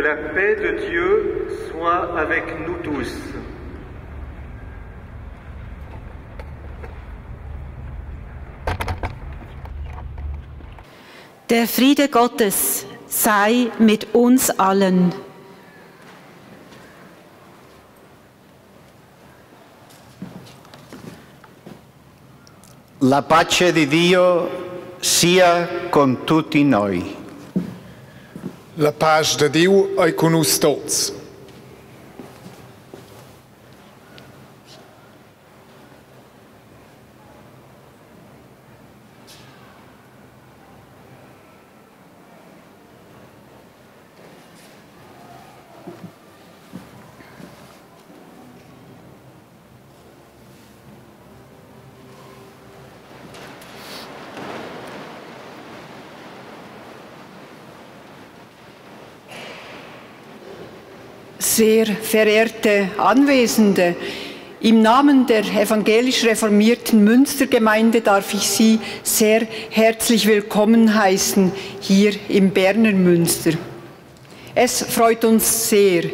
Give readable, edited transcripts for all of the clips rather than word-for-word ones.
la paix de Dieu soit avec nous tous. Der Friede Gottes sei mit uns allen. La pace di Dio sia con tutti noi. La paz de Deus é com nós todos. Sehr verehrte Anwesende, im Namen der evangelisch reformierten Münstergemeinde darf ich Sie sehr herzlich willkommen heißen hier im Berner Münster. Es freut uns sehr,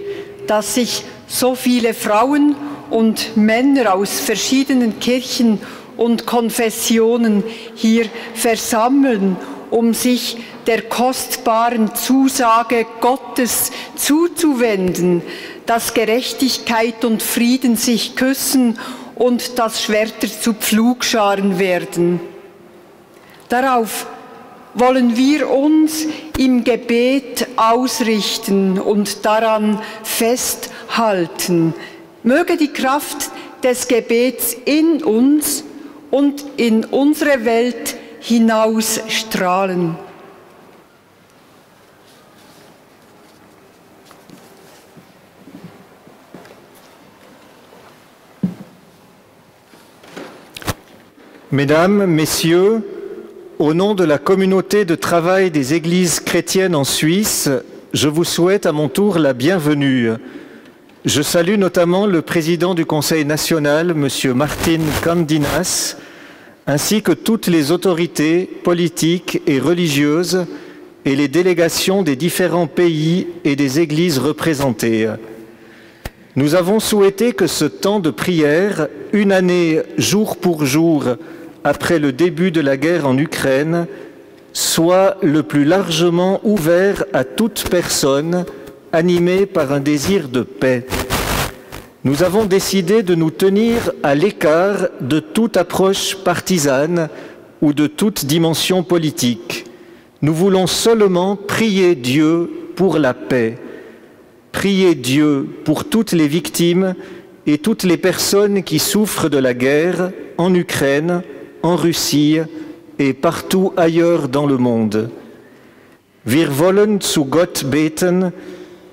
dass sich so viele Frauen und Männer aus verschiedenen Kirchen und Konfessionen hier versammeln, um sich der kostbaren Zusage Gottes zuzuwenden, dass Gerechtigkeit und Frieden sich küssen und dass Schwerter zu Pflugscharen werden. Darauf wollen wir uns im Gebet ausrichten und daran festhalten. Möge die Kraft des Gebets in uns und in unsere Welt hinausstrahlen. Mesdames, Messieurs, au nom de la communauté de travail des églises chrétiennes en Suisse, je vous souhaite à mon tour la bienvenue. Je salue notamment le président du Conseil national, M. Martin Candinas, ainsi que toutes les autorités politiques et religieuses et les délégations des différents pays et des églises représentées. Nous avons souhaité que ce temps de prière, une année jour pour jour après le début de la guerre en Ukraine, soit le plus largement ouvert à toute personne animée par un désir de paix. Nous avons décidé de nous tenir à l'écart de toute approche partisane ou de toute dimension politique. Nous voulons seulement prier Dieu pour la paix, prier Dieu pour toutes les victimes et toutes les personnes qui souffrent de la guerre en Ukraine, en Russie et partout ailleurs dans le monde. Wir wollen zu Gott beten,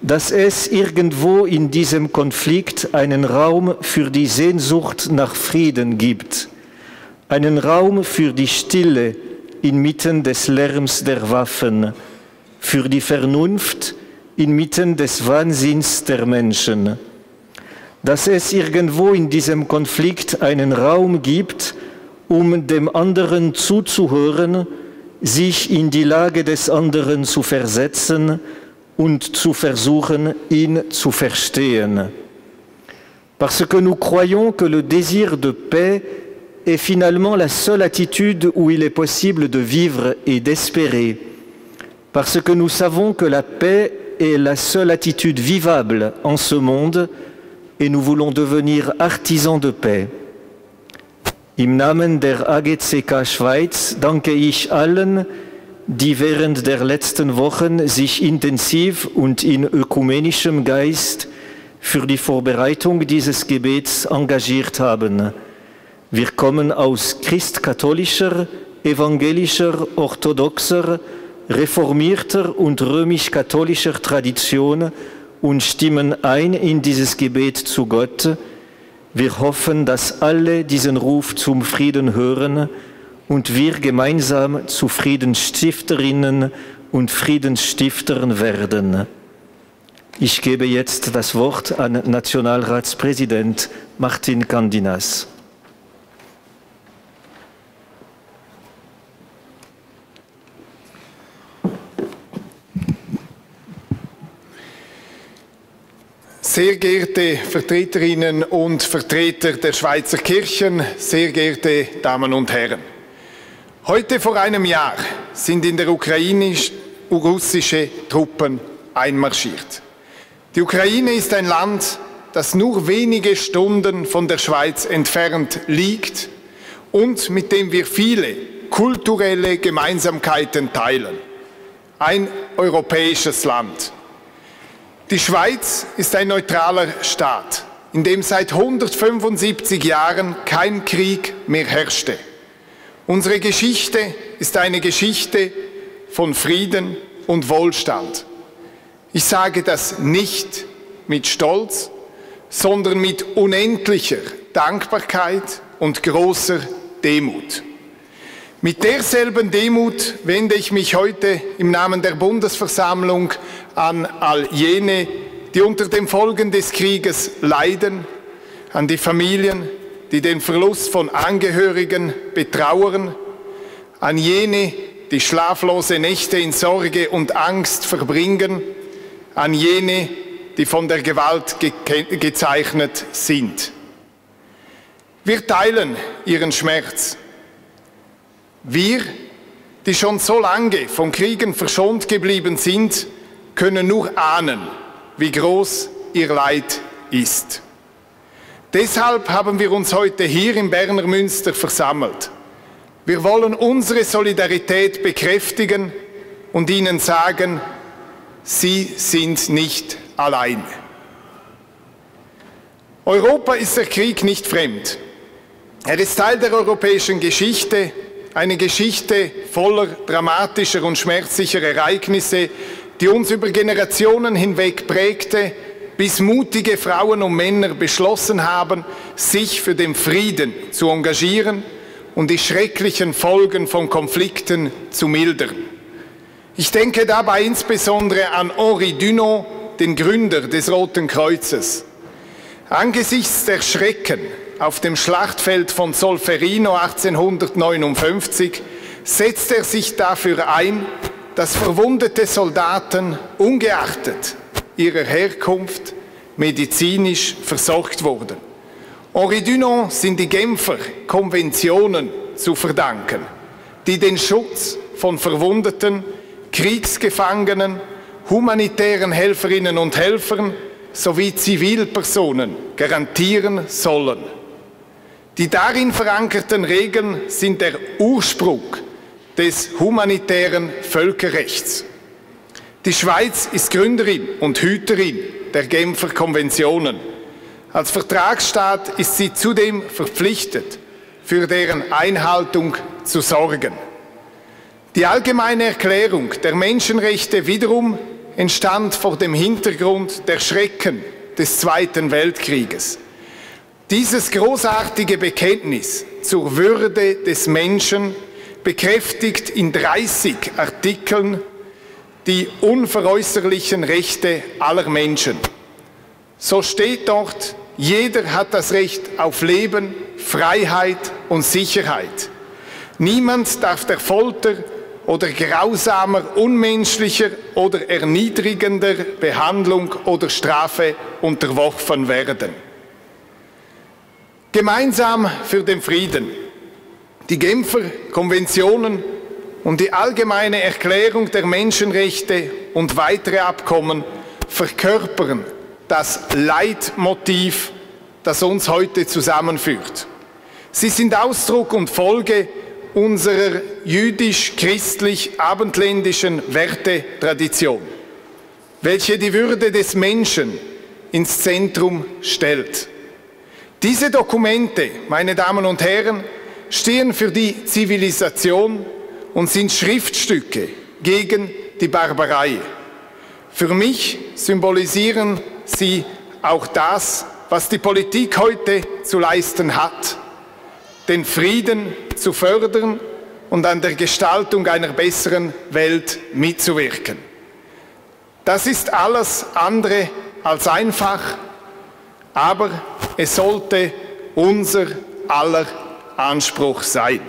dass es irgendwo in diesem Konflikt einen Raum für die Sehnsucht nach Frieden gibt, einen Raum für die Stille inmitten des Lärms der Waffen, für die Vernunft inmitten des Wahnsinns der Menschen. Dass es irgendwo in diesem Konflikt einen Raum gibt, um dem anderen zuzuhören, sich in die Lage des anderen zu versetzen und zu versuchen, ihn zu verstehen. Parce que nous croyons que le désir de paix est finalement la seule attitude où il est possible de vivre et d'espérer. Parce que nous savons que la paix est la seule attitude vivable en ce monde et nous voulons devenir artisans de paix. Im Namen der AGCK Schweiz danke ich allen, die während der letzten Wochen sich intensiv und in ökumenischem Geist für die Vorbereitung dieses Gebets engagiert haben. Wir kommen aus christkatholischer, evangelischer, orthodoxer, reformierter und römisch-katholischer Tradition und stimmen ein in dieses Gebet zu Gott. Wir hoffen, dass alle diesen Ruf zum Frieden hören und wir gemeinsam zu Friedensstifterinnen und Friedensstiftern werden. Ich gebe jetzt das Wort an Nationalratspräsident Martin Candinas. Sehr geehrte Vertreterinnen und Vertreter der Schweizer Kirchen, sehr geehrte Damen und Herren. Heute vor einem Jahr sind in der Ukraine russische Truppen einmarschiert. Die Ukraine ist ein Land, das nur wenige Stunden von der Schweiz entfernt liegt und mit dem wir viele kulturelle Gemeinsamkeiten teilen. Ein europäisches Land. Die Schweiz ist ein neutraler Staat, in dem seit 175 Jahren kein Krieg mehr herrschte. Unsere Geschichte ist eine Geschichte von Frieden und Wohlstand. Ich sage das nicht mit Stolz, sondern mit unendlicher Dankbarkeit und großer Demut. Mit derselben Demut wende ich mich heute im Namen der Bundesversammlung an all jene, die unter den Folgen des Krieges leiden, an die Familien, die den Verlust von Angehörigen betrauern, an jene, die schlaflose Nächte in Sorge und Angst verbringen, an jene, die von der Gewalt gezeichnet sind. Wir teilen ihren Schmerz. Wir, die schon so lange von Kriegen verschont geblieben sind, können nur ahnen, wie groß ihr Leid ist. Deshalb haben wir uns heute hier im Berner Münster versammelt. Wir wollen unsere Solidarität bekräftigen und Ihnen sagen, Sie sind nicht allein. Europa ist der Krieg nicht fremd. Er ist Teil der europäischen Geschichte, eine Geschichte voller dramatischer und schmerzlicher Ereignisse, die uns über Generationen hinweg prägte, bis mutige Frauen und Männer beschlossen haben, sich für den Frieden zu engagieren und die schrecklichen Folgen von Konflikten zu mildern. Ich denke dabei insbesondere an Henri Dunant, den Gründer des Roten Kreuzes. Angesichts der Schrecken auf dem Schlachtfeld von Solferino 1859 setzte er sich dafür ein, dass verwundete Soldaten ungeachtet ihrer Herkunft medizinisch versorgt wurden. Henri Dunant sind die Genfer Konventionen zu verdanken, die den Schutz von Verwundeten, Kriegsgefangenen, humanitären Helferinnen und Helfern sowie Zivilpersonen garantieren sollen. Die darin verankerten Regeln sind der Ursprung des humanitären Völkerrechts. Die Schweiz ist Gründerin und Hüterin der Genfer Konventionen. Als Vertragsstaat ist sie zudem verpflichtet, für deren Einhaltung zu sorgen. Die Allgemeine Erklärung der Menschenrechte wiederum entstand vor dem Hintergrund der Schrecken des Zweiten Weltkrieges. Dieses großartige Bekenntnis zur Würde des Menschen bekräftigt in 30 Artikeln die unveräußerlichen Rechte aller Menschen. So steht dort, jeder hat das Recht auf Leben, Freiheit und Sicherheit. Niemand darf der Folter oder grausamer, unmenschlicher oder erniedrigender Behandlung oder Strafe unterworfen werden. Gemeinsam für den Frieden. Die Genfer Konventionen und die Allgemeine Erklärung der Menschenrechte und weitere Abkommen verkörpern das Leitmotiv, das uns heute zusammenführt. Sie sind Ausdruck und Folge unserer jüdisch-christlich-abendländischen Wertetradition, welche die Würde des Menschen ins Zentrum stellt. Diese Dokumente, meine Damen und Herren, stehen für die Zivilisation und sind Schriftstücke gegen die Barbarei. Für mich symbolisieren sie auch das, was die Politik heute zu leisten hat, den Frieden zu fördern und an der Gestaltung einer besseren Welt mitzuwirken. Das ist alles andere als einfach, aber es sollte unser aller Anspruch sein.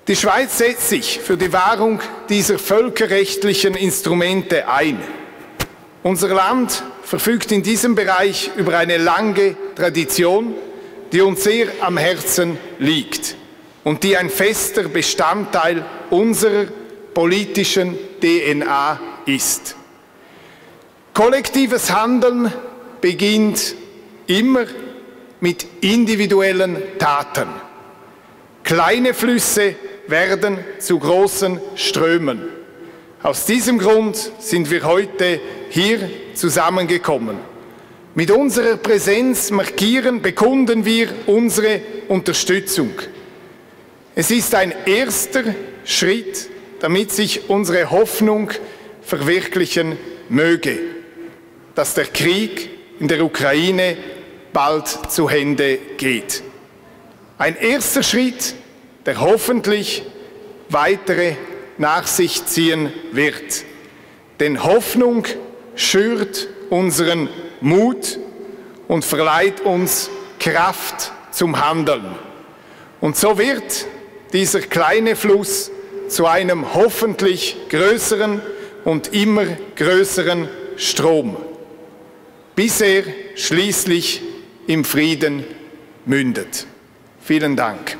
Die Schweiz setzt sich für die Wahrung dieser völkerrechtlichen Instrumente ein. Unser Land verfügt in diesem Bereich über eine lange Tradition, die uns sehr am Herzen liegt und die ein fester Bestandteil unserer politischen DNA ist. Kollektives Handeln beginnt immer mit individuellen Taten. Kleine Flüsse werden zu großen Strömen. Aus diesem Grund sind wir heute hier zusammengekommen. Mit unserer Präsenz bekunden wir unsere Unterstützung. Es ist ein erster Schritt, damit sich unsere Hoffnung verwirklichen möge, dass der Krieg in der Ukraine bald zu Ende geht. Ein erster Schritt, der hoffentlich weitere nach sich ziehen wird. Denn Hoffnung schürt unseren Mut und verleiht uns Kraft zum Handeln. Und so wird dieser kleine Fluss zu einem hoffentlich größeren und immer größeren Strom, bis er schließlich im Frieden mündet. Vielen Dank.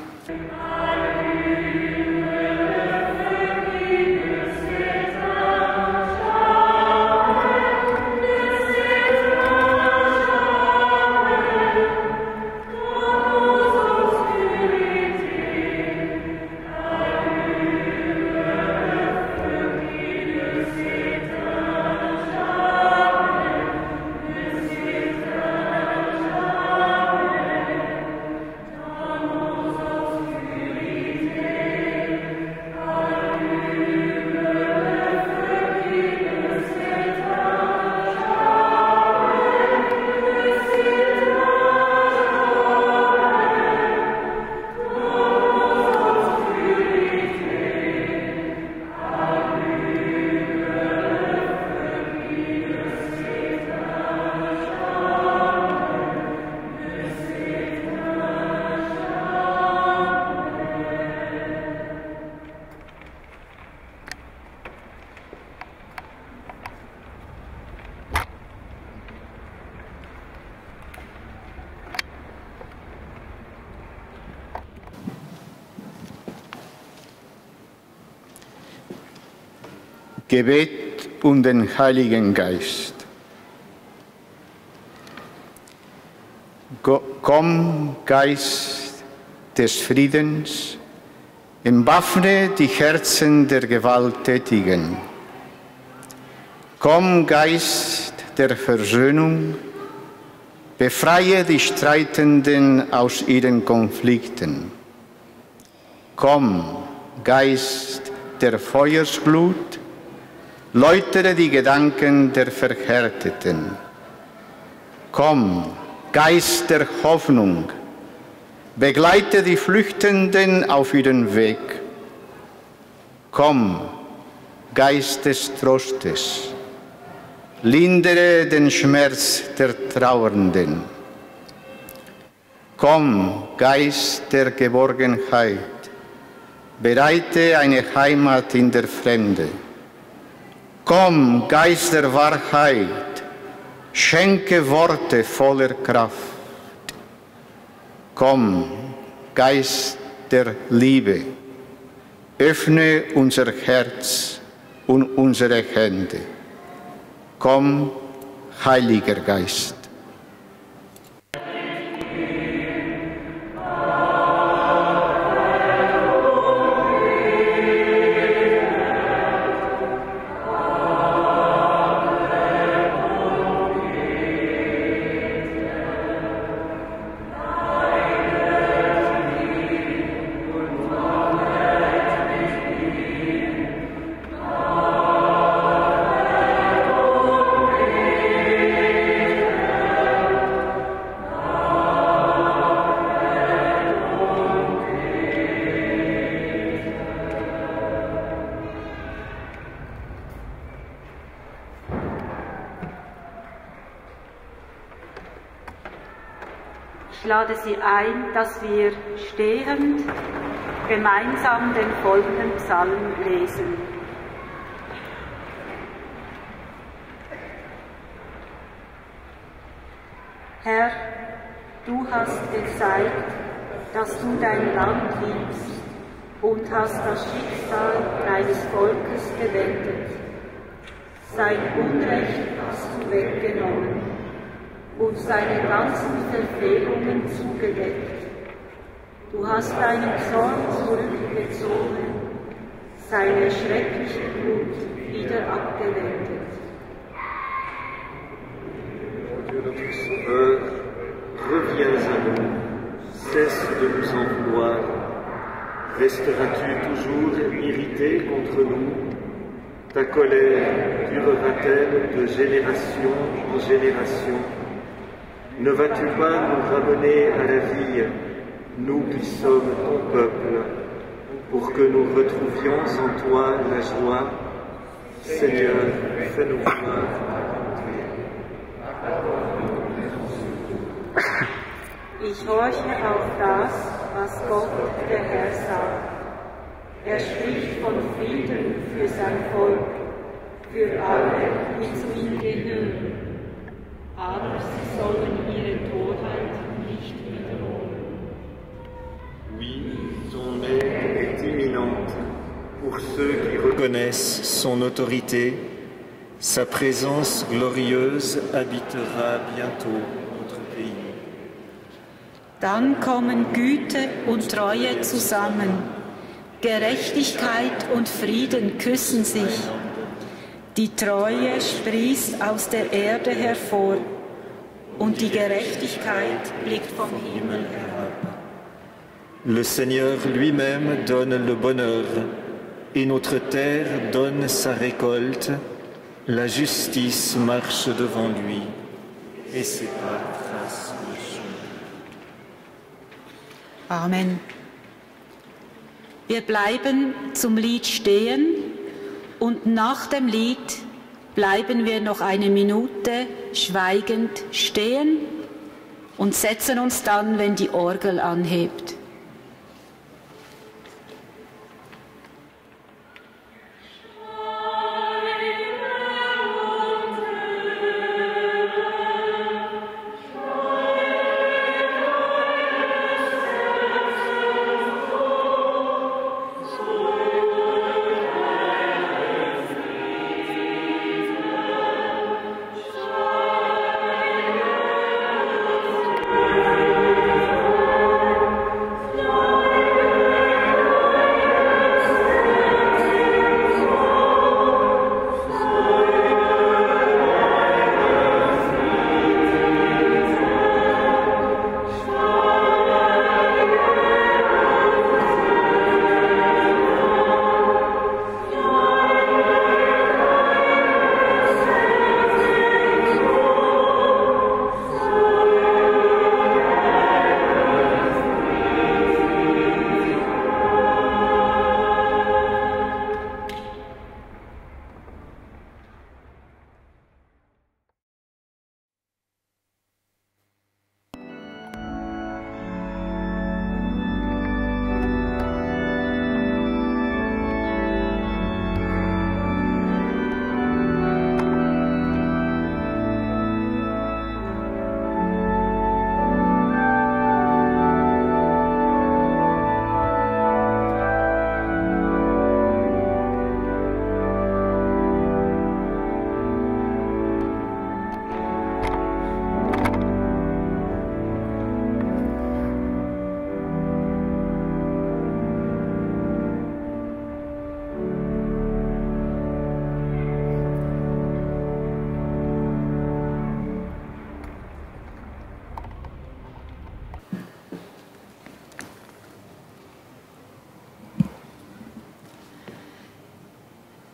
Gebet und den Heiligen Geist. Komm, Geist des Friedens, entwaffne die Herzen der Gewalttätigen. Komm, Geist der Versöhnung, befreie die Streitenden aus ihren Konflikten. Komm, Geist der Feuersglut, läutere die Gedanken der Verhärteten. Komm, Geist der Hoffnung, begleite die Flüchtenden auf ihren Weg. Komm, Geist des Trostes, lindere den Schmerz der Trauernden. Komm, Geist der Geborgenheit, bereite eine Heimat in der Fremde. Komm, Geist der Wahrheit, schenke Worte voller Kraft. Komm, Geist der Liebe, öffne unser Herz und unsere Hände. Komm, Heiliger Geist. Ich lade Sie ein, dass wir stehend gemeinsam den folgenden Psalm lesen. Herr, du hast gezeigt, dass du dein Land liebst und hast das Schicksal deines Volkes gewendet. Sein Unrecht hast du weggenommen und seine ganzen Verfehlungen zugedeckt. Du hast deinen Zorn zurückgezogen, seine schreckliche Glut wieder abgewendet. Dieu notre Sauveur, reviens à nous, cesse de nous en vouloir. Resteras-tu toujours irrité contre nous? Ta colère durera-t-elle de génération en génération? Ne vas-tu pas nous ramener à la vie, nous qui sommes ton peuple, pour que nous retrouvions en toi la joie? Seigneur, fais-nous voir. Ich horche auf das, was Gott, der Herr, sagt. Er spricht von Frieden für sein Volk, für alle, die zu ihm gehören. Aber sie sollen ihre Torheit nicht wiederholen. Oui, ton aide est imminente pour ceux qui reconnaissent son autorité. Sa présence glorieuse habitera bientôt notre pays. Dann kommen Güte und Treue zusammen. Gerechtigkeit und Frieden küssen sich. Die Treue sprießt aus der Erde hervor und die Gerechtigkeit blickt vom Himmel herab. Le Seigneur lui-même donne le bonheur et notre terre donne sa récolte. La justice marche devant lui et ses pas tracent le chemin. Amen. Wir bleiben zum Lied stehen und nach dem Lied bleiben wir noch eine Minute schweigend stehen und setzen uns dann, wenn die Orgel anhebt.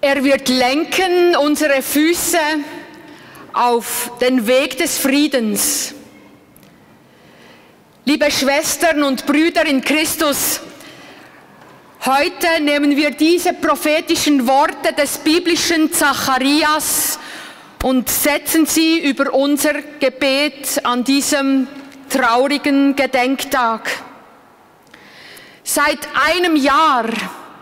Er wird lenken unsere Füße auf den Weg des Friedens. Liebe Schwestern und Brüder in Christus, heute nehmen wir diese prophetischen Worte des biblischen Zacharias und setzen sie über unser Gebet an diesem traurigen Gedenktag. Seit einem Jahr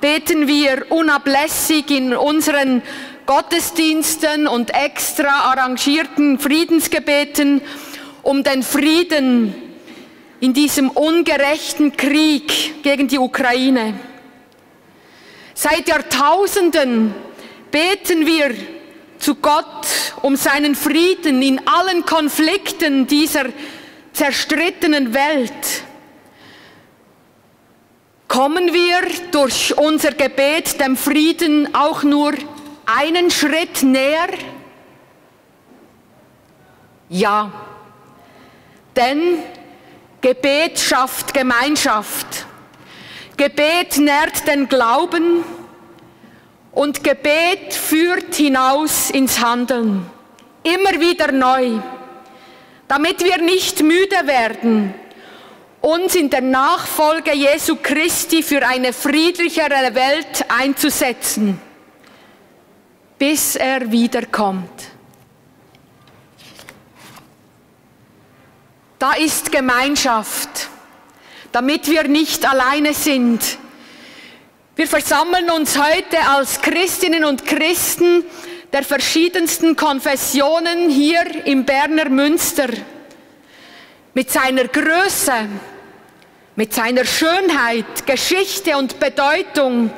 beten wir unablässig in unseren Gottesdiensten und extra arrangierten Friedensgebeten um den Frieden in diesem ungerechten Krieg gegen die Ukraine. Seit Jahrtausenden beten wir zu Gott um seinen Frieden in allen Konflikten dieser zerstrittenen Welt. Kommen wir durch unser Gebet dem Frieden auch nur einen Schritt näher? Ja, denn Gebet schafft Gemeinschaft. Gebet nährt den Glauben und Gebet führt hinaus ins Handeln. Immer wieder neu, damit wir nicht müde werden, uns in der Nachfolge Jesu Christi für eine friedlichere Welt einzusetzen, bis er wiederkommt. Da ist Gemeinschaft, damit wir nicht alleine sind. Wir versammeln uns heute als Christinnen und Christen der verschiedensten Konfessionen hier im Berner Münster. Mit seiner Größe, mit seiner Schönheit, Geschichte und Bedeutung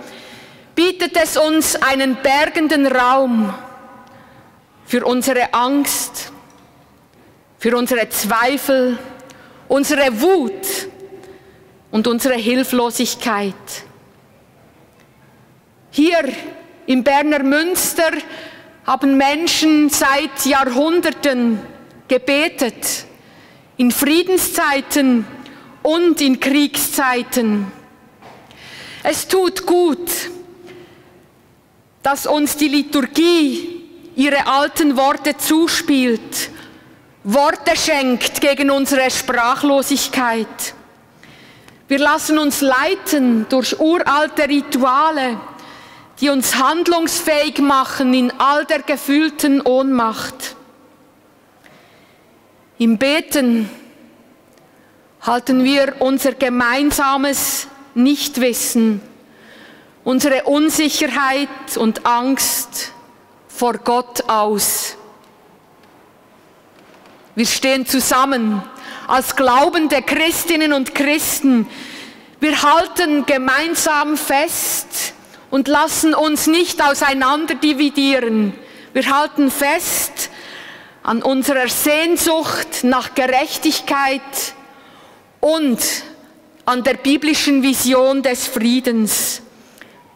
bietet es uns einen bergenden Raum für unsere Angst, für unsere Zweifel, unsere Wut und unsere Hilflosigkeit. Hier im Berner Münster haben Menschen seit Jahrhunderten gebetet, in Friedenszeiten und in Kriegszeiten. Es tut gut, dass uns die Liturgie ihre alten Worte zuspielt, Worte schenkt gegen unsere Sprachlosigkeit. Wir lassen uns leiten durch uralte Rituale, die uns handlungsfähig machen in all der gefühlten Ohnmacht. Im Beten halten wir unser gemeinsames Nichtwissen, unsere Unsicherheit und Angst vor Gott aus. Wir stehen zusammen als glaubende Christinnen und Christen. Wir halten gemeinsam fest und lassen uns nicht auseinander dividieren. Wir halten fest an unserer Sehnsucht nach Gerechtigkeit und an der biblischen Vision des Friedens.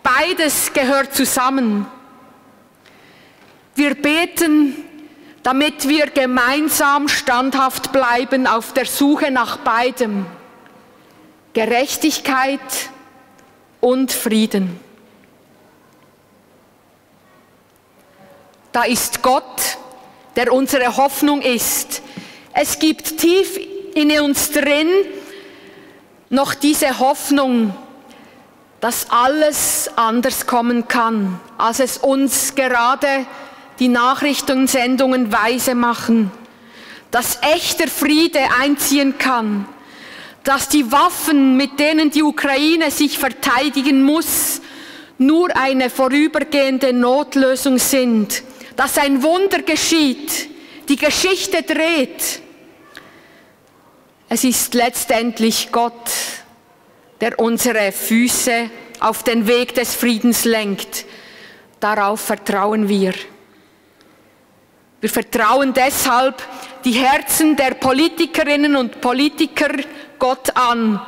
Beides gehört zusammen. Wir beten, damit wir gemeinsam standhaft bleiben auf der Suche nach beidem, Gerechtigkeit und Frieden. Da ist Gott, der unsere Hoffnung ist. Es gibt tief in uns drin noch diese Hoffnung, dass alles anders kommen kann, als es uns gerade die Nachrichtensendungen weise machen, dass echter Friede einziehen kann, dass die Waffen, mit denen die Ukraine sich verteidigen muss, nur eine vorübergehende Notlösung sind, dass ein Wunder geschieht, die Geschichte dreht. Es ist letztendlich Gott, der unsere Füße auf den Weg des Friedens lenkt. Darauf vertrauen wir. Wir vertrauen deshalb die Herzen der Politikerinnen und Politiker Gott an.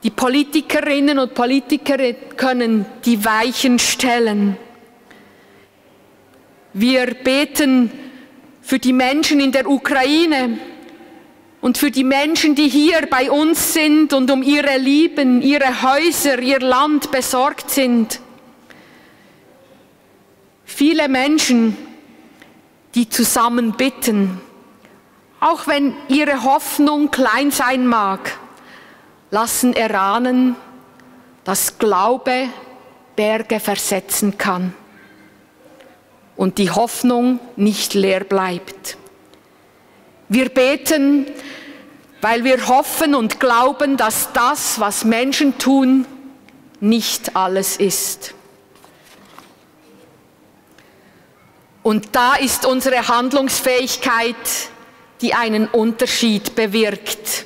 Die Politikerinnen und Politiker können die Weichen stellen. Wir beten für die Menschen in der Ukraine und für die Menschen, die hier bei uns sind und um ihre Lieben, ihre Häuser, ihr Land besorgt sind. Viele Menschen, die zusammen bitten, auch wenn ihre Hoffnung klein sein mag, lassen erahnen, dass Glaube Berge versetzen kann und die Hoffnung nicht leer bleibt. Wir beten, weil wir hoffen und glauben, dass das, was Menschen tun, nicht alles ist. Und da ist unsere Handlungsfähigkeit, die einen Unterschied bewirkt.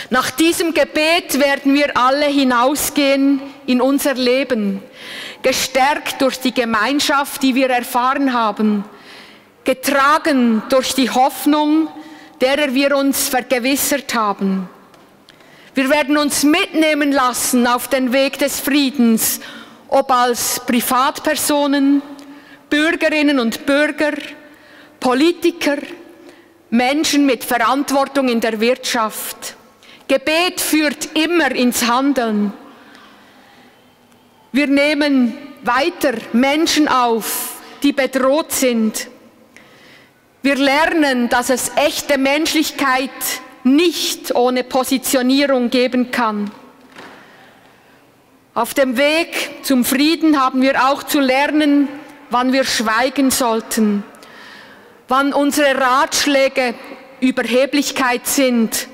Nach diesem Gebet werden wir alle hinausgehen in unser Leben, gestärkt durch die Gemeinschaft, die wir erfahren haben, getragen durch die Hoffnung, derer wir uns vergewissert haben. Wir werden uns mitnehmen lassen auf den Weg des Friedens, ob als Privatpersonen, Bürgerinnen und Bürger, Politiker, Menschen mit Verantwortung in der Wirtschaft. Gebet führt immer ins Handeln. Wir nehmen weiter Menschen auf, die bedroht sind. Wir lernen, dass es echte Menschlichkeit nicht ohne Positionierung geben kann. Auf dem Weg zum Frieden haben wir auch zu lernen, wann wir schweigen sollten, wann unsere Ratschläge Überheblichkeit sind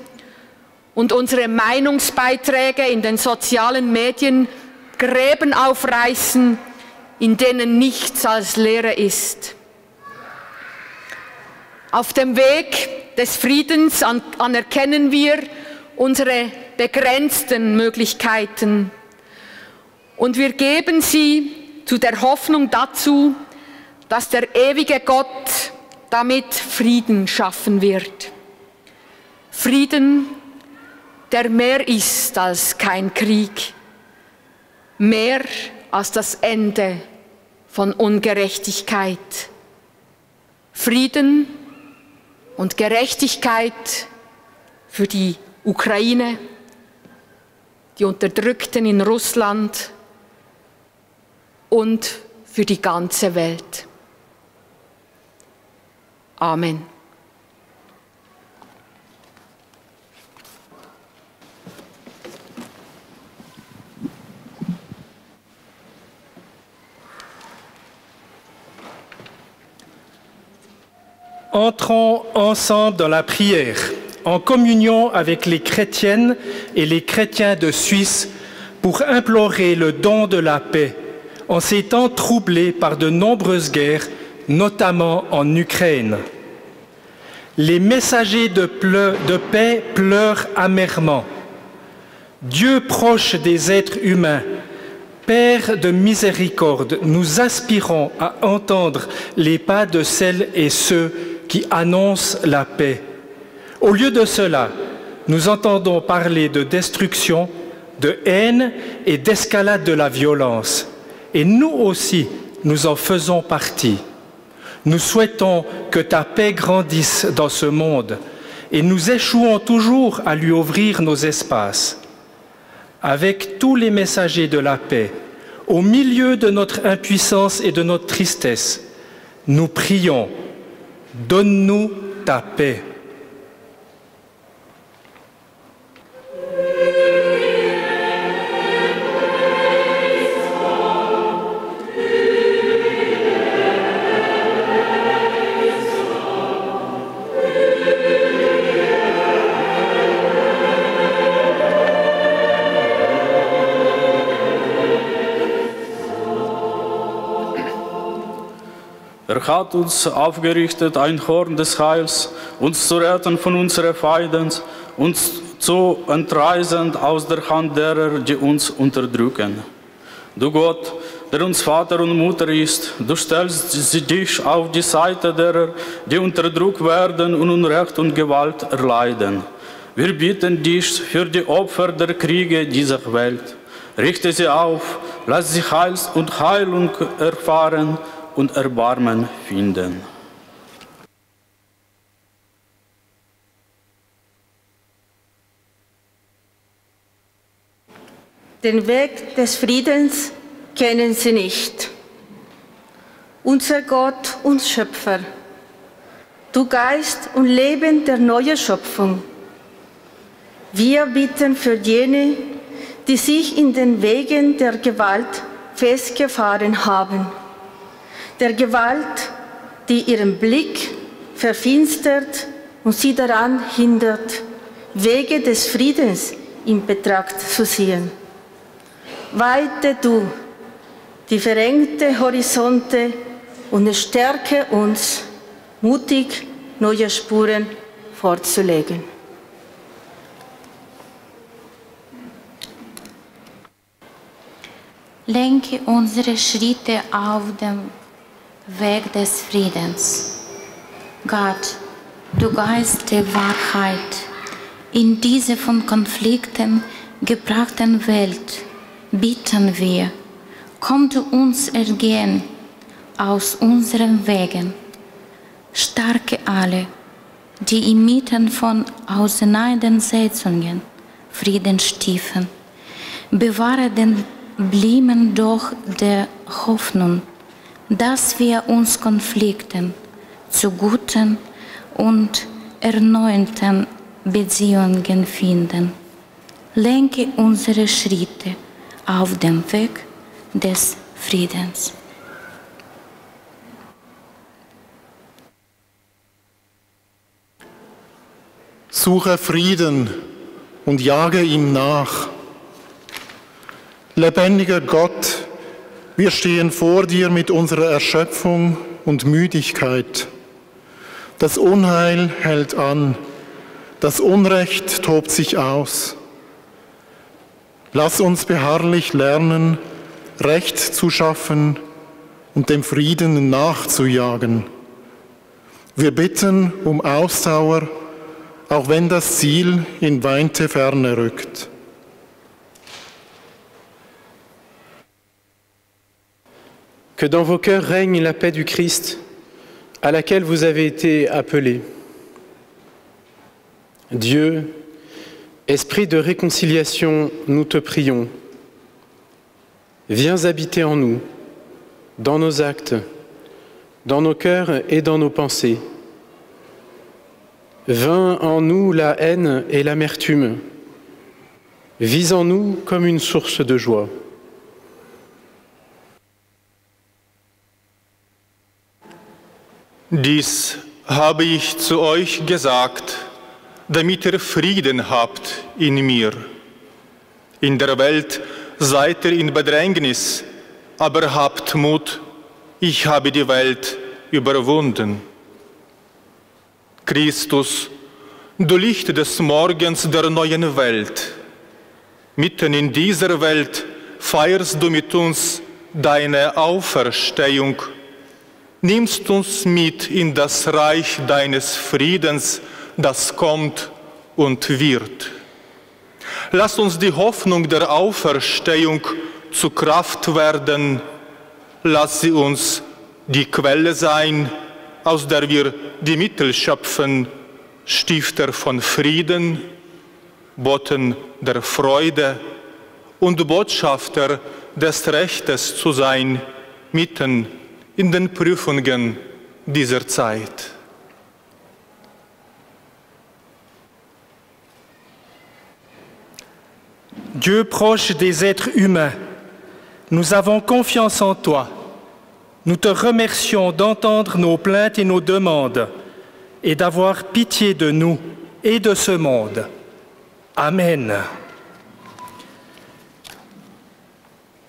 und unsere Meinungsbeiträge in den sozialen Medien Gräben aufreißen, in denen nichts als Leere ist. Auf dem Weg des Friedens anerkennen wir unsere begrenzten Möglichkeiten und wir geben sie zu der Hoffnung dazu, dass der ewige Gott damit Frieden schaffen wird. Frieden, der mehr ist als kein Krieg, mehr als das Ende von Ungerechtigkeit. Frieden und Gerechtigkeit für die Ukraine, die Unterdrückten in Russland und für die ganze Welt. Amen. Entrons ensemble dans la prière, en communion avec les chrétiennes et les chrétiens de Suisse pour implorer le don de la paix en ces temps troublés par de nombreuses guerres, notamment en Ukraine. Les messagers de paix pleurent amèrement. Dieu proche des êtres humains, Père de miséricorde, nous aspirons à entendre les pas de celles et ceux qui annoncent la paix. Au lieu de cela, nous entendons parler de destruction, de haine et d'escalade de la violence. Et nous aussi, nous en faisons partie. Nous souhaitons que ta paix grandisse dans ce monde et nous échouons toujours à lui ouvrir nos espaces. Avec tous les messagers de la paix, au milieu de notre impuissance et de notre tristesse, nous prions, donne-nous ta paix. Er hat uns aufgerichtet, ein Horn des Heils, uns zu retten von unseren Feinden, uns zu entreißen aus der Hand derer, die uns unterdrücken. Du Gott, der uns Vater und Mutter ist, du stellst dich auf die Seite derer, die unterdrückt werden und Unrecht und Gewalt erleiden. Wir bitten dich für die Opfer der Kriege dieser Welt. Richte sie auf, lass sie Heilung erfahren und Erbarmen finden. Den Weg des Friedens kennen sie nicht. Unser Gott und Schöpfer, du Geist und Leben der neuen Schöpfung, wir bitten für jene, die sich in den Wegen der Gewalt festgefahren haben, der Gewalt, die ihren Blick verfinstert und sie daran hindert, Wege des Friedens in Betracht zu ziehen. Weite du die verengte Horizonte und stärke uns, mutig neue Spuren vorzulegen. Lenke unsere Schritte auf dem Weg des Friedens. Gott, du Geist der Wahrheit, in diese von Konflikten gebrachten Welt bitten wir, komm du uns ergehen aus unseren Wegen. Stärke alle, die inmitten von Auseinandersetzungen Frieden stiften. Bewahre den Blumen doch der Hoffnung, dass wir uns Konflikten zu guten und erneuerten Beziehungen finden. Lenke unsere Schritte auf dem Weg des Friedens. Suche Frieden und jage ihm nach. Lebendiger Gott, wir stehen vor dir mit unserer Erschöpfung und Müdigkeit. Das Unheil hält an, das Unrecht tobt sich aus. Lass uns beharrlich lernen, Recht zu schaffen und dem Frieden nachzujagen. Wir bitten um Ausdauer, auch wenn das Ziel in weite Ferne rückt. Que dans vos cœurs règne la paix du Christ, à laquelle vous avez été appelés. Dieu, Esprit de réconciliation, nous te prions. Viens habiter en nous, dans nos actes, dans nos cœurs et dans nos pensées. Vains en nous la haine et l'amertume. Vis en nous comme une source de joie. Dies habe ich zu euch gesagt, damit ihr Frieden habt in mir. In der Welt seid ihr in Bedrängnis, aber habt Mut, ich habe die Welt überwunden. Christus, du Licht des Morgens der neuen Welt, mitten in dieser Welt feierst du mit uns deine Auferstehung, nimmst uns mit in das Reich deines Friedens, das kommt und wird. Lass uns die Hoffnung der Auferstehung zu Kraft werden. Lass sie uns die Quelle sein, aus der wir die Mittel schöpfen, Stifter von Frieden, Boten der Freude und Botschafter des Rechtes zu sein, mitten in den Prüfungen dieser Zeit. Dieu proche des êtres humains, nous avons confiance en toi. Nous te remercions d'entendre nos plaintes et nos demandes et d'avoir pitié de nous et de ce monde. Amen.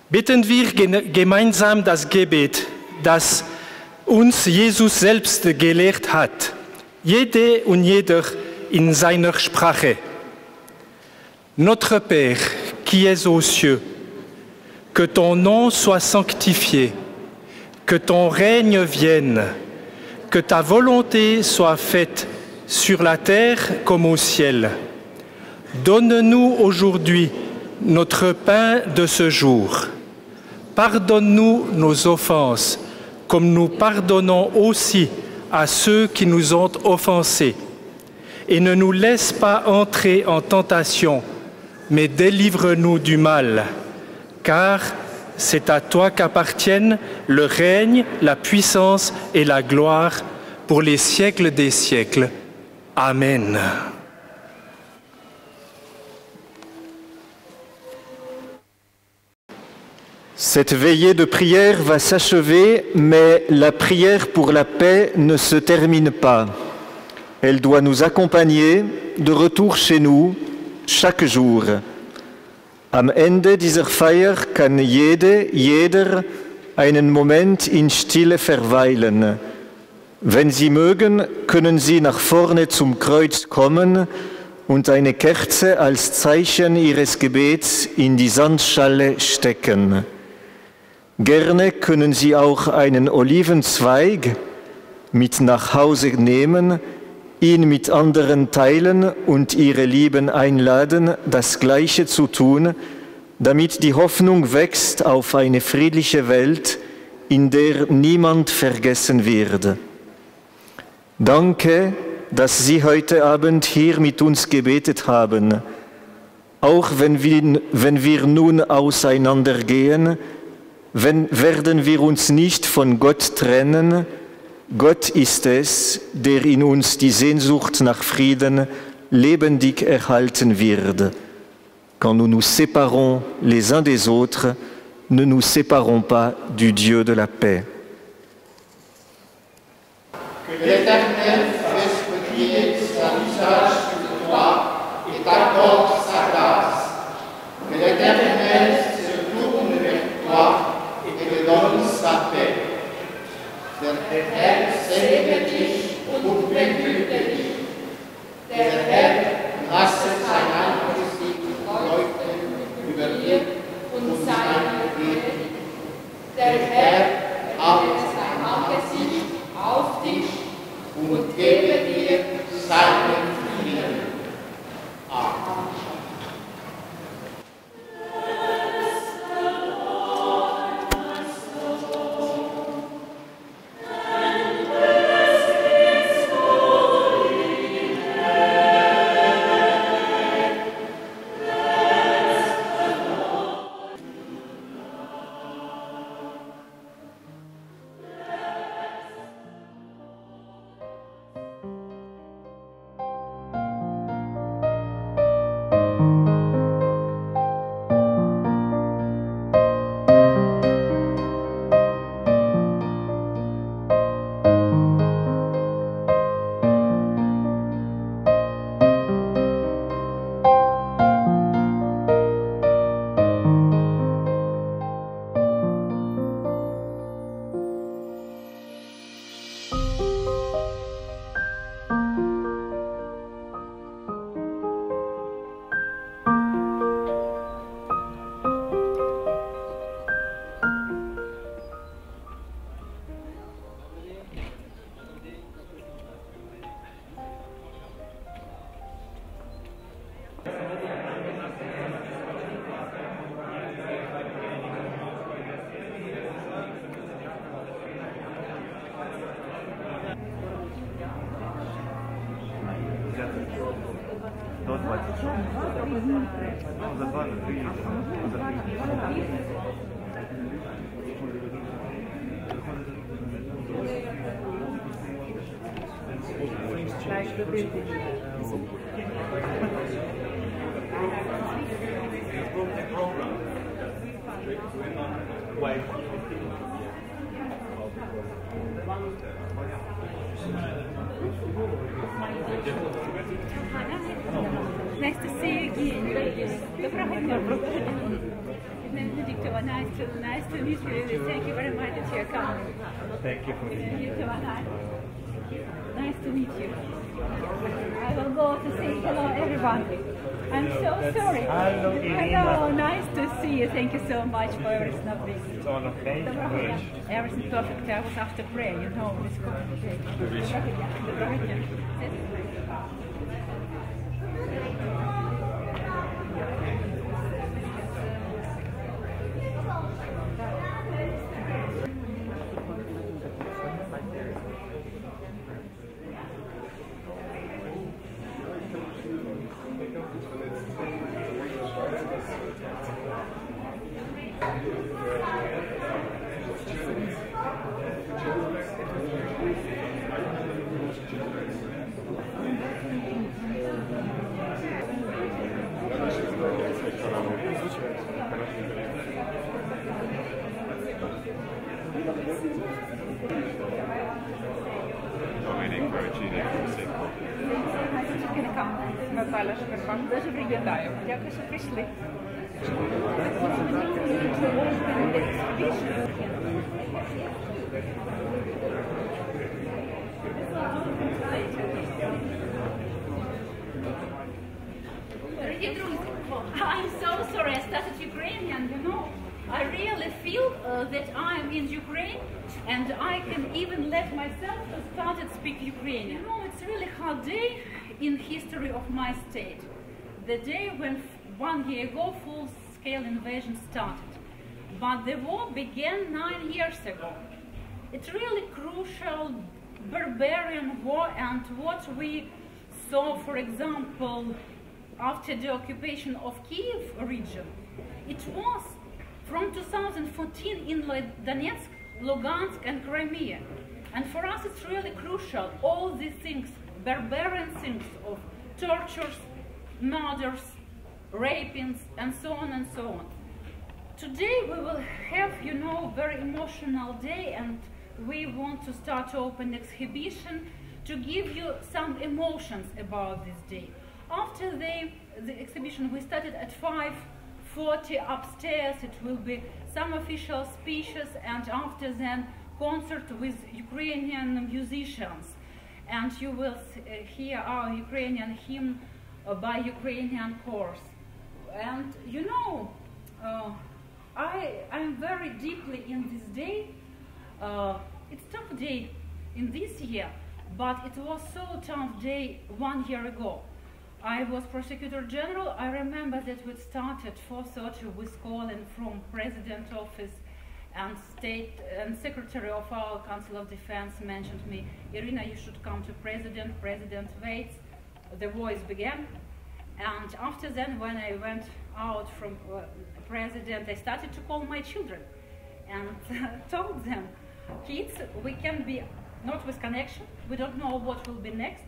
Bitten wir gemeinsam das Gebet, das uns Jesus selbst gelehrt hat, jede und jeder in seiner Sprache. Notre Père, qui es aux cieux, que ton nom soit sanctifié, que ton règne vienne, que ta volonté soit faite sur la terre comme au ciel. Donne-nous aujourd'hui notre pain de ce jour. Pardonne-nous nos offenses, comme nous pardonnons aussi à ceux qui nous ont offensés. Et ne nous laisse pas entrer en tentation, mais délivre-nous du mal, car c'est à toi qu'appartiennent le règne, la puissance et la gloire pour les siècles des siècles. Amen. Cette veillée de prière va s'achever, mais la prière pour la paix ne se termine pas. Elle doit nous accompagner de retour chez nous chaque jour. Am Ende dieser Feier kann jeder einen Moment in Stille verweilen. Wenn Sie mögen, können Sie nach vorne zum Kreuz kommen und eine Kerze als Zeichen Ihres Gebets in die Sandschale stecken. Gerne können Sie auch einen Olivenzweig mit nach Hause nehmen, ihn mit anderen teilen und Ihre Lieben einladen, das Gleiche zu tun, damit die Hoffnung wächst auf eine friedliche Welt, in der niemand vergessen wird. Danke, dass Sie heute Abend hier mit uns gebetet haben. Auch wenn wir nun auseinandergehen, werden wir uns nicht von Gott trennen. Gott ist es, der in uns die Sehnsucht nach Frieden lebendig erhalten wird. Quand nous nous séparons les uns des autres, ne nous séparons pas du Dieu de la paix. Que l'Éternel fasse briller sa visage sur toi et t'accorde sa grâce. Que l'Éternel se tourne vers toi et te donne sa paix. Der Herr segne dich und behüte dich. Der Herr lasse sein Angesicht leuchten über dir und seine Ehre. Der Herr habe sein Angesicht auf dich und gebe dir seinen Frieden. Amen. Nice to see you again. Доброго дня. Nice to meet you. Thank you very much that you're coming. Thank you for being here. Nice to meet you. I will go to say hello everyone. I'm so sorry. Hello, nice to see you. Thank you so much for everything. It's all okay? Good. Everything perfect. I was after prayer, you know. It's Наталя Шкарпак. Дуже приєднаю. Дякую, що прийшли. And I can even let myself start to speak Ukrainian. You know, it's a really hard day in history of my state. The day when 1 year ago full-scale invasion started. But the war began 9 years ago. It's really crucial barbarian war, and what we saw, for example, after the occupation of Kiev region, it was from 2014 in Donetsk, Lugansk and Crimea. And for us it's really crucial, all these things, barbarian things of tortures, murders, rapings and so on and so on. Today we will have, you know, very emotional day, and we want to start to open exhibition to give you some emotions about this day. After the exhibition, we started at 5:40 upstairs. It will be some official speeches, and after then concert with Ukrainian musicians. And you will hear our Ukrainian hymn by Ukrainian chorus. And you know, I'm very deeply in this day. It's a tough day in this year, but it was so tough day 1 year ago. I was Prosecutor General. I remember that we started 4:30 with calling from President office, and State and Secretary of our Council of Defense mentioned me, Irina, you should come to President. President waits. The voice began. And after then, when I went out from President, I started to call my children and told them, kids, we can be not with connection. We don't know what will be next.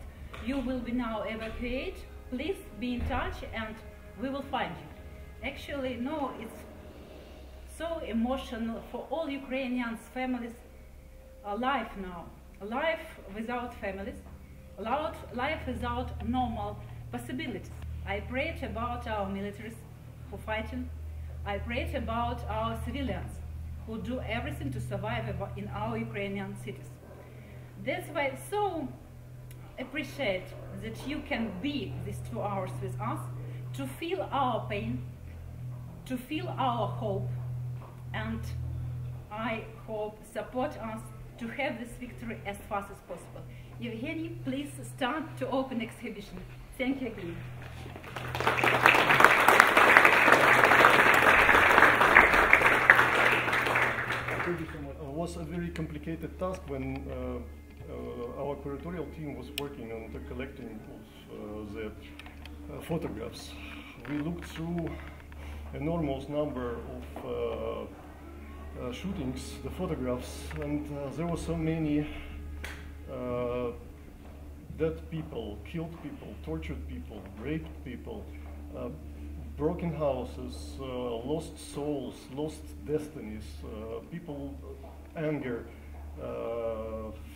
You will be now evacuated. Please be in touch and we will find you. Actually, no, it's so emotional for all Ukrainians, families, life now. Life without families, life without normal possibilities. I prayed about our militaries who are fighting. I prayed about our civilians who do everything to survive in our Ukrainian cities. That's why I so appreciate that you can be these 2 hours with us, to feel our pain, to feel our hope, and I hope support us to have this victory as fast as possible. Evgeny, please start to open exhibition. Thank you again. Thank you so much. It was a very complicated task when our curatorial team was working on the collecting of the photographs. We looked through enormous number of shootings, the photographs, and there were so many dead people, killed people, tortured people, raped people, broken houses, lost souls, lost destinies, people, anger,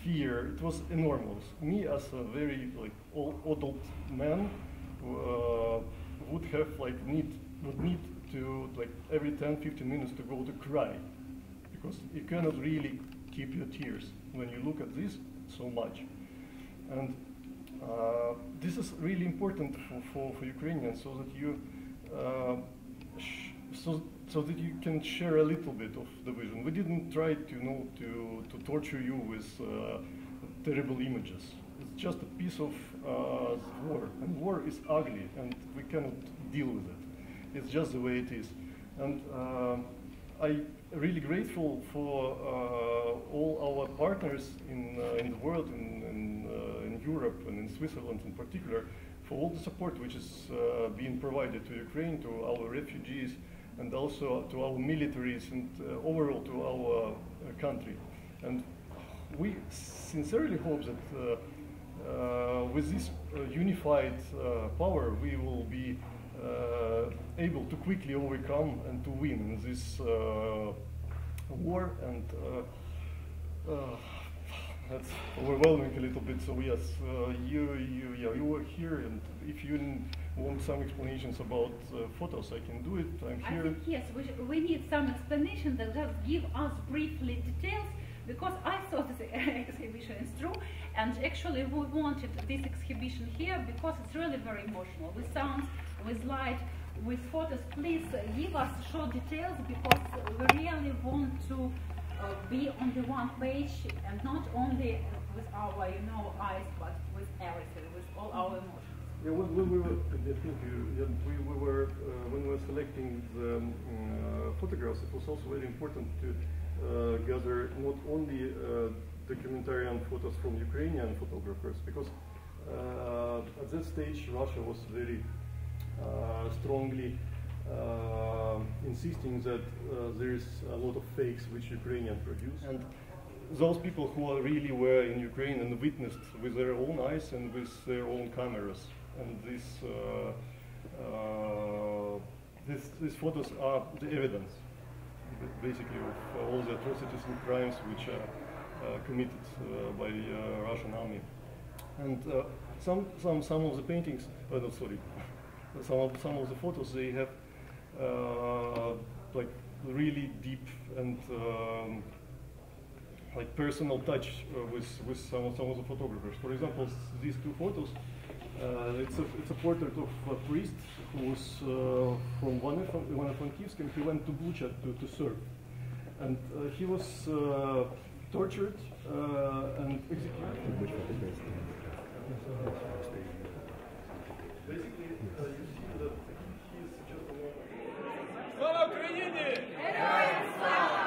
fear. It was enormous. Me, as a very adult man, would have would need to every 10-15 minutes to go to cry, because you cannot really keep your tears when you look at this so much. And this is really important for Ukrainians, so that you so that you can share a little bit of the vision. We didn't try to torture you with terrible images. It's just a piece of war, and war is ugly, and we cannot deal with it. It's just the way it is. And I'm really grateful for all our partners in the world, in Europe and in Switzerland in particular, for all the support which is being provided to Ukraine, to our refugees, and also to our militaries, and overall to our country. And we sincerely hope that with this unified power, we will be able to quickly overcome and to win in this war. And that's overwhelming a little bit. So yes, you were here, and if you want some explanations about photos, I can do it. I'm here. I think yes, we need some explanation that just give us briefly details, because I thought this exhibition is true, and actually we wanted this exhibition here because it's really very emotional, with sounds, with light, with photos. Please give us short details, because we really want to be on the one page and not only with our, eyes, but with everything, with all our emotions. Yeah, when we were when we were selecting the photographs, it was also very important to gather not only documentarian photos from Ukrainian photographers, because at that stage Russia was very strongly insisting that there is a lot of fakes which Ukrainian produce, and those people who really were in Ukraine and witnessed with their own eyes and with their own cameras, and these photos are the evidence, basically, of all the atrocities and crimes which are committed by Russian army. And some of the paintings, some of the photos, they have like really deep and like personal touch with some of the photographers. For example, these two photos, it's a portrait of a priest who was from Ivano-Frankivsk, and he went to Bucha to serve. And he was tortured and executed. Basically, you see that he is just a man. Слава Україні! Героям слава!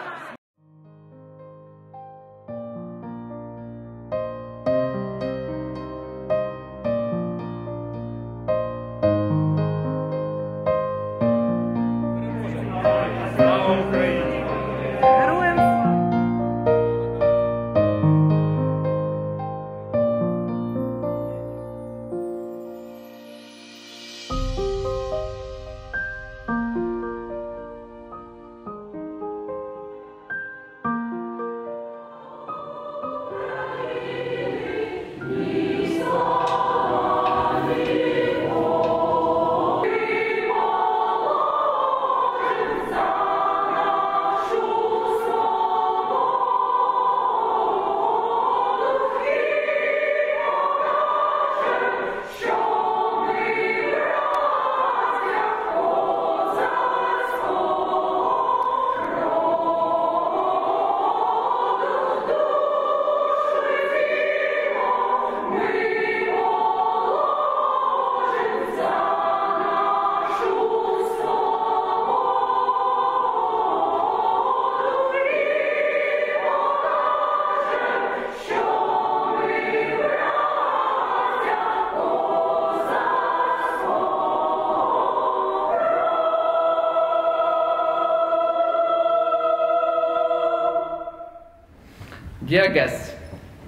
Dear guests,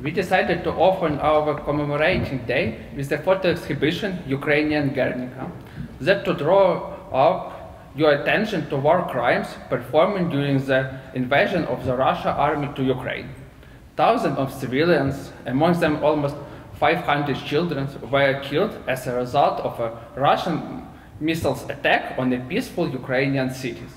we decided to open our commemorating day with a photo exhibition, Ukrainian Guernica, that to draw up your attention to war crimes performed during the invasion of the Russian army to Ukraine. Thousands of civilians, among them almost 500 children, were killed as a result of a Russian missiles attack on the peaceful Ukrainian cities.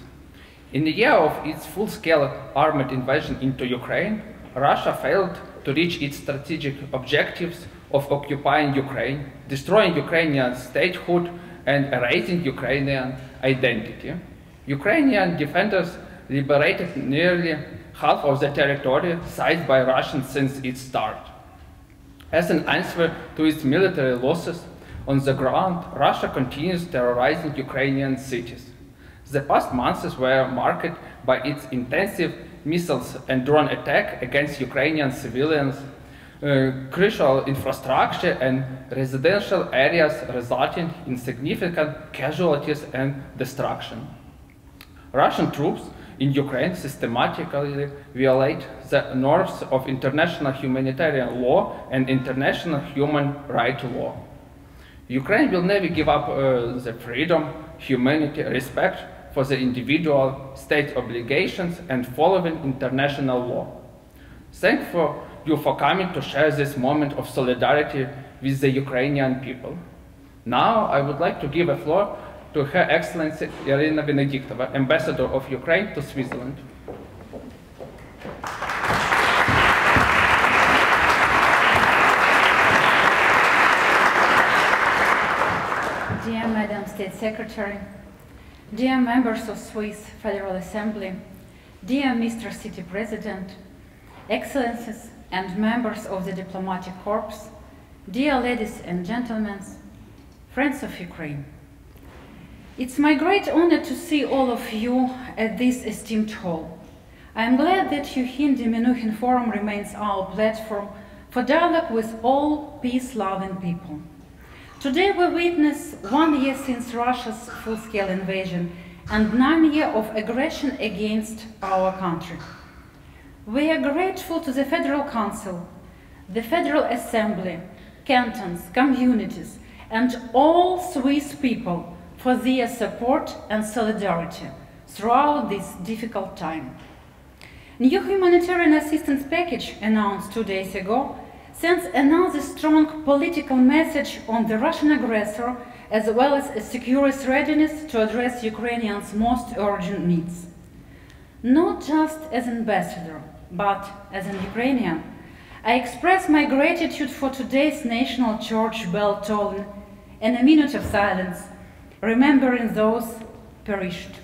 In the year of its full-scale armed invasion into Ukraine, Russia failed to reach its strategic objectives of occupying Ukraine, destroying Ukrainian statehood, and erasing Ukrainian identity. Ukrainian defenders liberated nearly half of the territory seized by Russians since its start. As an answer to its military losses on the ground, Russia continues terrorizing Ukrainian cities. The past months were marked by its intensive missiles and drone attack against Ukrainian civilians, crucial infrastructure and residential areas, resulting in significant casualties and destruction. Russian troops in Ukraine systematically violate the norms of international humanitarian law and international human rights law. Ukraine will never give up the freedom, humanity, respect for the individual, state obligations, and following international law. Thank you for coming to share this moment of solidarity with the Ukrainian people. Now I would like to give the floor to Her Excellency Irina Venediktova, Ambassador of Ukraine to Switzerland. Dear Madam State Secretary, dear members of Swiss Federal Assembly, dear Mr. City President, Excellencies and members of the Diplomatic Corps, dear ladies and gentlemen, friends of Ukraine. It's my great honor to see all of you at this esteemed hall. I am glad that Yuhin Menuhin Forum remains our platform for dialogue with all peace-loving people. Today we witness 1 year since Russia's full-scale invasion and 9 years of aggression against our country. We are grateful to the Federal Council, the Federal Assembly, cantons, communities, and all Swiss people for their support and solidarity throughout this difficult time. New humanitarian assistance package announced 2 days ago sends another strong political message on the Russian aggressor, as well as a security readiness to address Ukrainians' most urgent needs. Not just as ambassador, but as an Ukrainian, I express my gratitude for today's national church bell tolling and a minute of silence, remembering those perished.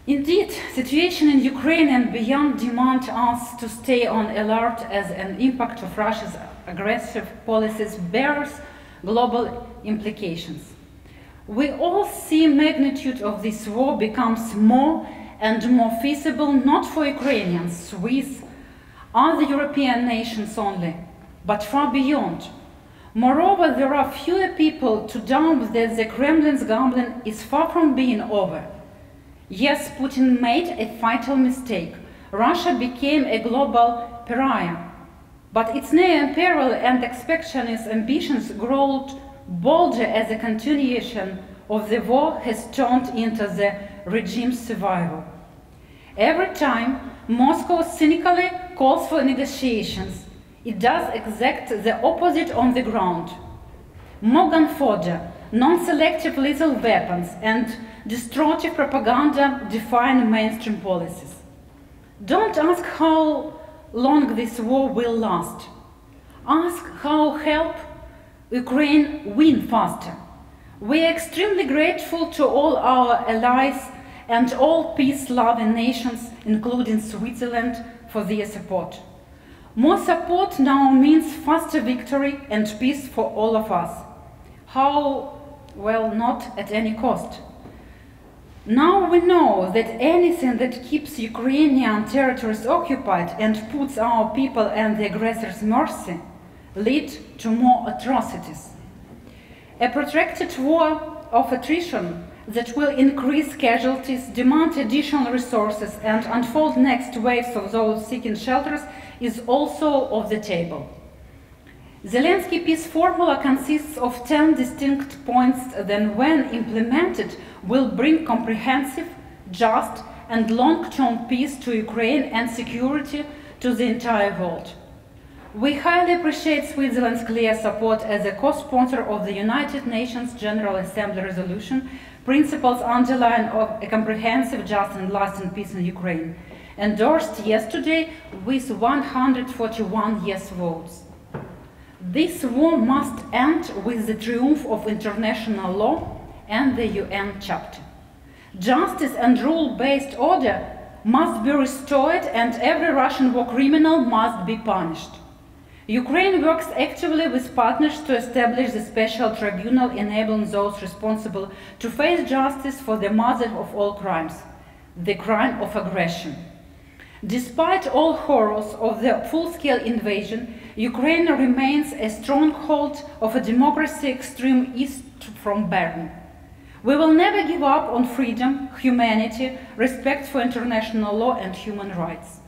Indeed, situation in Ukraine and beyond demand us to stay on alert as an impact of Russia's aggressive policies bears global implications. We all see magnitude of this war becomes more and more feasible, not for Ukrainians, Swiss, other European nations only, but far beyond. Moreover, there are fewer people to doubt that the Kremlin's gambling is far from being over. Yes, Putin made a fatal mistake. Russia became a global pariah. But its neo-imperial and expansionist ambitions growed bolder as the continuation of the war has turned into the regime's survival. Every time Moscow cynically calls for negotiations, it does exactly the opposite on the ground. More gun fodder, non-selective lethal weapons, and destructive propaganda define mainstream policies. Don't ask how long this war will last. Ask how help Ukraine win faster. We are extremely grateful to all our allies and all peace-loving nations, including Switzerland, for their support. More support now means faster victory and peace for all of us. How? Well, not at any cost. Now we know that anything that keeps Ukrainian territories occupied and puts our people and the aggressor's mercy lead to more atrocities. A protracted war of attrition that will increase casualties, demand additional resources, and unfold next waves of those seeking shelters is also off the table. Zelensky peace formula consists of 10 distinct points that, when implemented, will bring comprehensive, just, and long-term peace to Ukraine and security to the entire world. We highly appreciate Switzerland's clear support as a co-sponsor of the United Nations General Assembly resolution, principles underlying of a comprehensive, just, and lasting peace in Ukraine, endorsed yesterday with 141 yes votes. This war must end with the triumph of international law and the UN chapter. Justice and rule-based order must be restored and every Russian war criminal must be punished. Ukraine works actively with partners to establish the special tribunal enabling those responsible to face justice for the mother of all crimes, the crime of aggression. Despite all horrors of the full-scale invasion, Ukraine remains a stronghold of a democracy extreme east from Bern. We will never give up on freedom, humanity, respect for international law and human rights.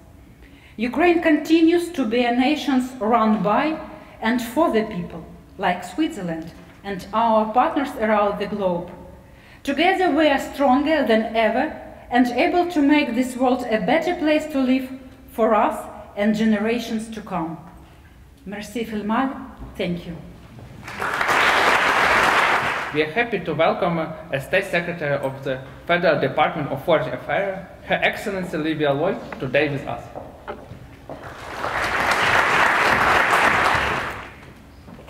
Ukraine continues to be a nation run by and for the people, like Switzerland and our partners around the globe. Together we are stronger than ever and able to make this world a better place to live for us and generations to come. Merci vielmals. Thank you. We are happy to welcome as State Secretary of the Federal Department of Foreign Affairs, Her Excellency Livia Lloyd, today with us.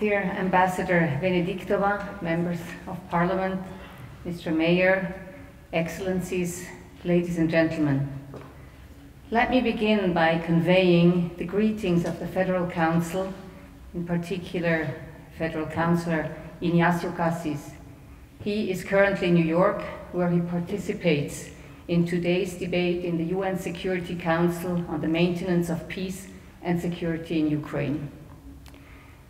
Dear Ambassador Benediktova, members of Parliament, Mr. Mayor, Excellencies, ladies and gentlemen. Let me begin by conveying the greetings of the Federal Council, in particular Federal Councillor Ignacio Cassis. He is currently in New York, where he participates in today's debate in the UN Security Council on the maintenance of peace and security in Ukraine.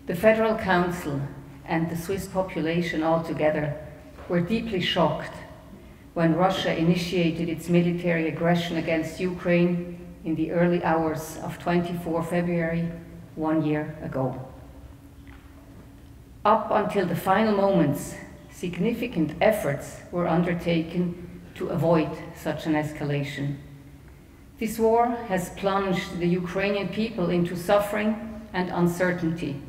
The Federal Council and the Swiss population altogether were deeply shocked when Russia initiated its military aggression against Ukraine in the early hours of 24 February, 1 year ago. Up until the final moments, significant efforts were undertaken to avoid such an escalation. This war has plunged the Ukrainian people into suffering and uncertainty.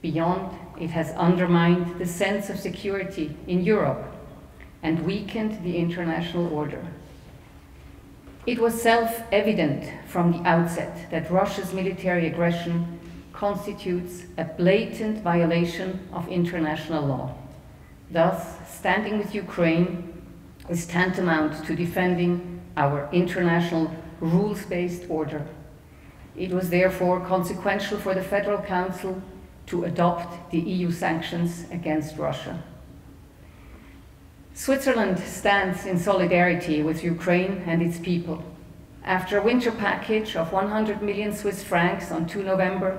Beyond, it has undermined the sense of security in Europe and weakened the international order. It was self-evident from the outset that Russia's military aggression constitutes a blatant violation of international law. Thus, standing with Ukraine is tantamount to defending our international rules-based order. It was therefore consequential for the Federal Council to adopt the EU sanctions against Russia. Switzerland stands in solidarity with Ukraine and its people. After a winter package of 100 million Swiss francs on 2 November,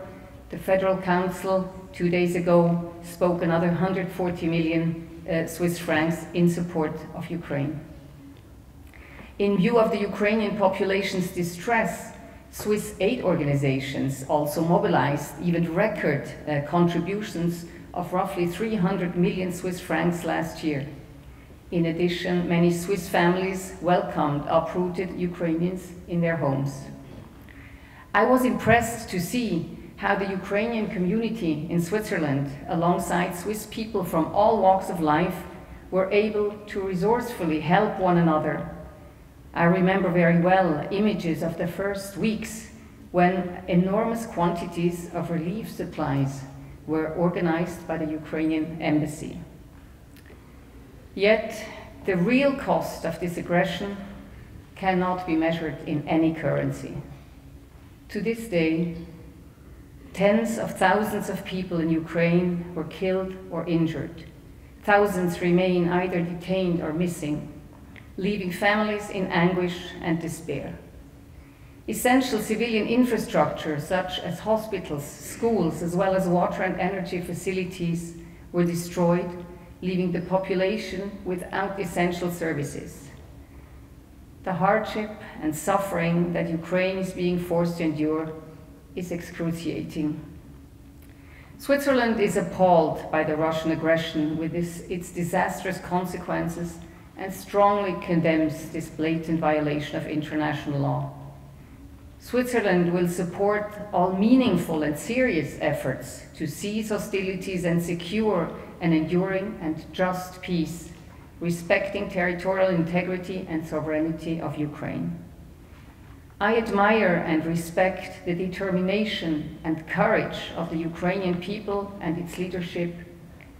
the Federal Council 2 days ago spoke another 140 million Swiss francs in support of Ukraine. In view of the Ukrainian population's distress, Swiss aid organizations also mobilized even record contributions of roughly 300 million Swiss francs last year. In addition, many Swiss families welcomed uprooted Ukrainians in their homes. I was impressed to see how the Ukrainian community in Switzerland, alongside Swiss people from all walks of life, were able to resourcefully help one another. I remember very well images of the first weeks when enormous quantities of relief supplies were organized by the Ukrainian embassy. Yet, the real cost of this aggression cannot be measured in any currency. To this day, tens of thousands of people in Ukraine were killed or injured. Thousands remain either detained or missing, leaving families in anguish and despair. Essential civilian infrastructure, such as hospitals, schools, as well as water and energy facilities, were destroyed, leaving the population without essential services. The hardship and suffering that Ukraine is being forced to endure is excruciating. Switzerland is appalled by the Russian aggression with its disastrous consequences and strongly condemns this blatant violation of international law. Switzerland will support all meaningful and serious efforts to cease hostilities and secure an enduring and just peace, respecting territorial integrity and sovereignty of Ukraine. I admire and respect the determination and courage of the Ukrainian people and its leadership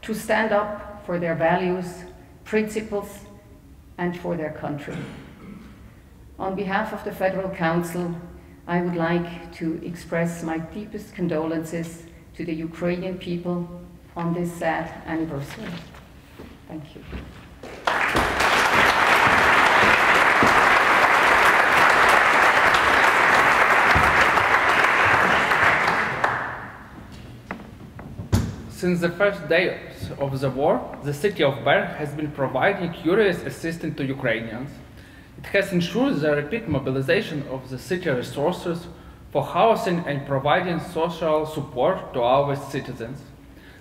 to stand up for their values, principles, and for their country. On behalf of the Federal Council, I would like to express my deepest condolences to the Ukrainian people on this sad anniversary. Thank you. Since the first days of the war, the city of Bern has been providing curious assistance to Ukrainians. It has ensured the rapid mobilization of the city resources for housing and providing social support to our citizens.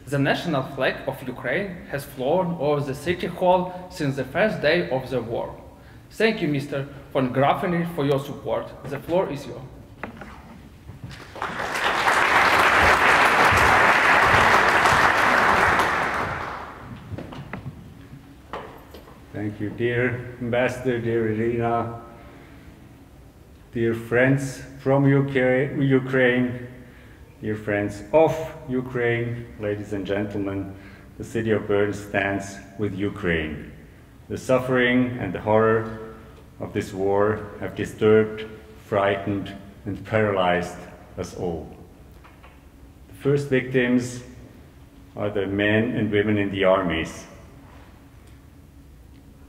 The national flag of Ukraine has flown over the city hall since the first day of the war. Thank you, Mr. von Grafenried, for your support. The floor is yours. Thank you, dear Ambassador, dear Irina, dear friends from Ukraine, dear friends of Ukraine, ladies and gentlemen. The city of Bern stands with Ukraine. The suffering and the horror of this war have disturbed frightened, and paralyzed us all. The first victims are the men and women in the armies.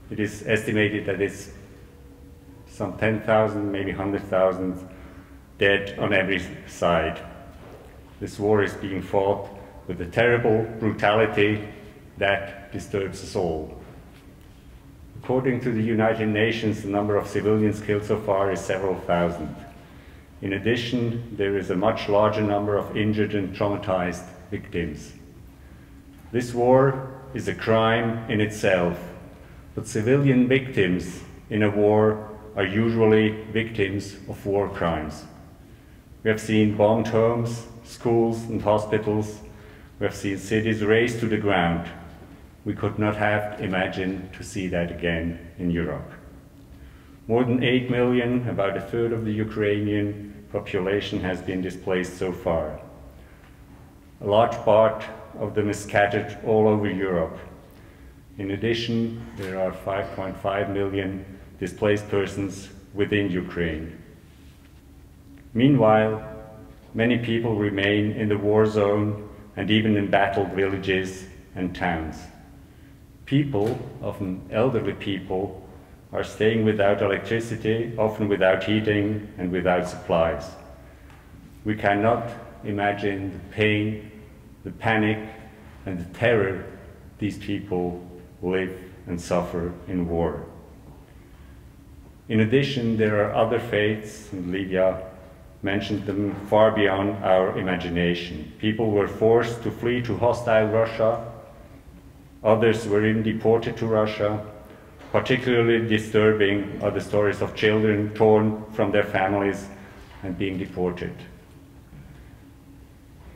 It is estimated that it's some 10,000, maybe 100,000 dead on every side. This war is being fought with a terrible brutality that disturbs us all. According to the United Nations, the number of civilians killed so far is several thousand. In addition, there is a much larger number of injured and traumatized victims. This war is a crime in itself, but civilian victims in a war are usually victims of war crimes. We have seen bombed homes, schools and hospitals. We have seen cities razed to the ground. We could not have imagined to see that again in Europe. More than 8 million, about a third of the Ukrainian population, has been displaced so far. A large part of them is scattered all over Europe. In addition, there are 5.5 million displaced persons within Ukraine. Meanwhile, many people remain in the war zone and even in battled villages and towns. People, often elderly people, are staying without electricity, often without heating and without supplies. We cannot imagine the pain, the panic, and the terror these people live and suffer in war. In addition, there are other fates, and Lydia mentioned them, far beyond our imagination. People were forced to flee to hostile Russia. Others were even deported to Russia. Particularly disturbing are the stories of children torn from their families and being deported.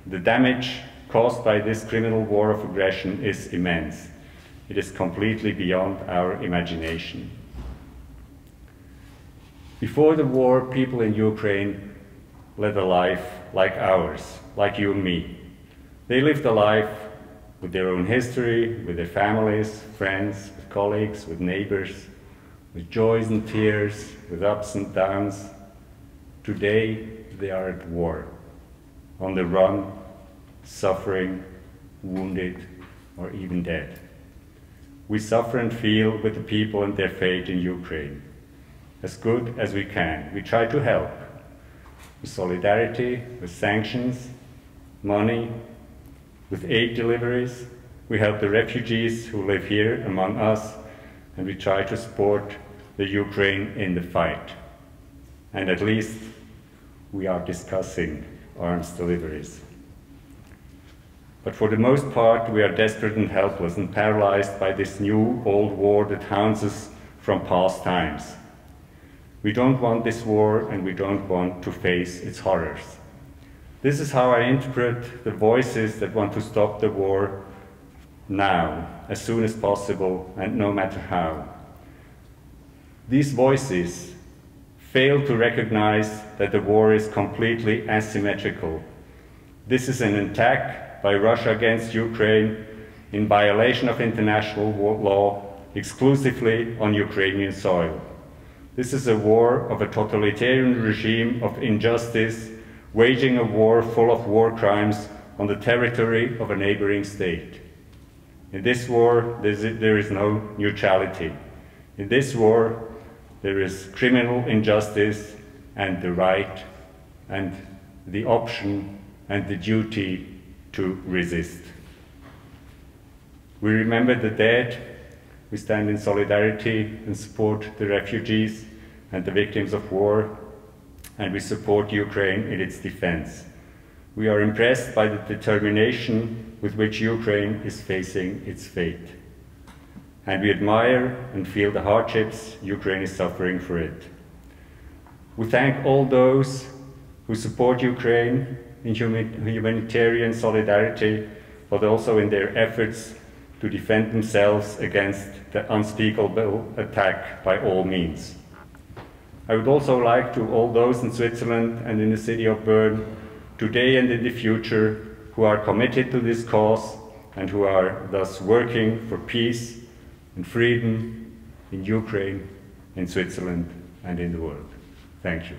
The damage caused by this criminal war of aggression is immense. It is completely beyond our imagination. Before the war, people in Ukraine led a life like ours, like you and me. They lived a life with their own history, with their families, friends, with colleagues, with neighbors, with joys and tears, with ups and downs. Today, they are at war, on the run, suffering, wounded, or even dead. We suffer and feel with the people and their fate in Ukraine. As good as we can, we try to help. With solidarity, with sanctions, money, with aid deliveries. We help the refugees who live here among us, and we try to support the Ukraine in the fight. And at least we are discussing arms deliveries. But for the most part, we are desperate and helpless and paralyzed by this new old war that haunts us from past times. We don't want this war, and we don't want to face its horrors. This is how I interpret the voices that want to stop the war now, as soon as possible, and no matter how. These voices fail to recognize that the war is completely asymmetrical. This is an attack by Russia against Ukraine in violation of international law, exclusively on Ukrainian soil. This is a war of a totalitarian regime of injustice, waging a war full of war crimes on the territory of a neighboring state. In this war, there is no neutrality. In this war, there is criminal injustice and the right and the option and the duty to resist. We remember the dead. We stand in solidarity and support the refugees and the victims of war, and we support Ukraine in its defense. We are impressed by the determination with which Ukraine is facing its fate. And we admire and feel the hardships Ukraine is suffering for it. We thank all those who support Ukraine in humanitarian solidarity, but also in their efforts to defend themselves against the unspeakable attack by all means. I would also like to all those in Switzerland and in the city of Bern, today and in the future, who are committed to this cause and who are thus working for peace and freedom in Ukraine, in Switzerland, and in the world. Thank you.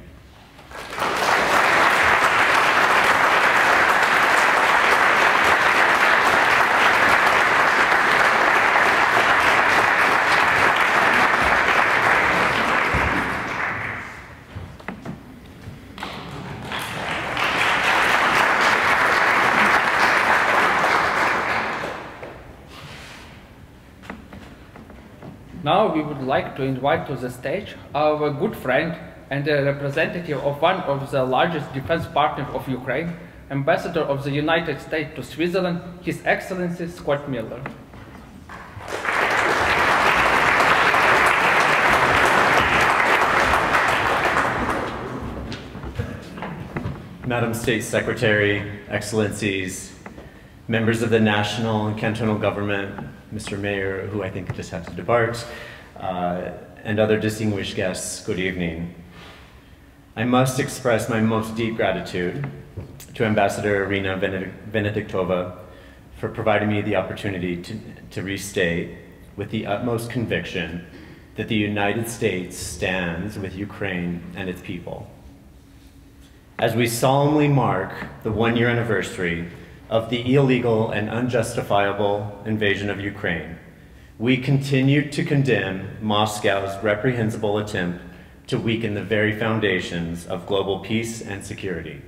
Now we would like to invite to the stage our good friend and a representative of one of the largest defense partners of Ukraine, Ambassador of the United States to Switzerland, His Excellency Scott Miller. Madam State Secretary, Excellencies, members of the national and cantonal government, Mr. Mayor, who I think just had to depart, and other distinguished guests, good evening. I must express my most deep gratitude to Ambassador Irina Venediktova for providing me the opportunity to restate with the utmost conviction that the United States stands with Ukraine and its people. As we solemnly mark the one-year anniversary of the illegal and unjustifiable invasion of Ukraine, we continue to condemn Moscow's reprehensible attempt to weaken the very foundations of global peace and security.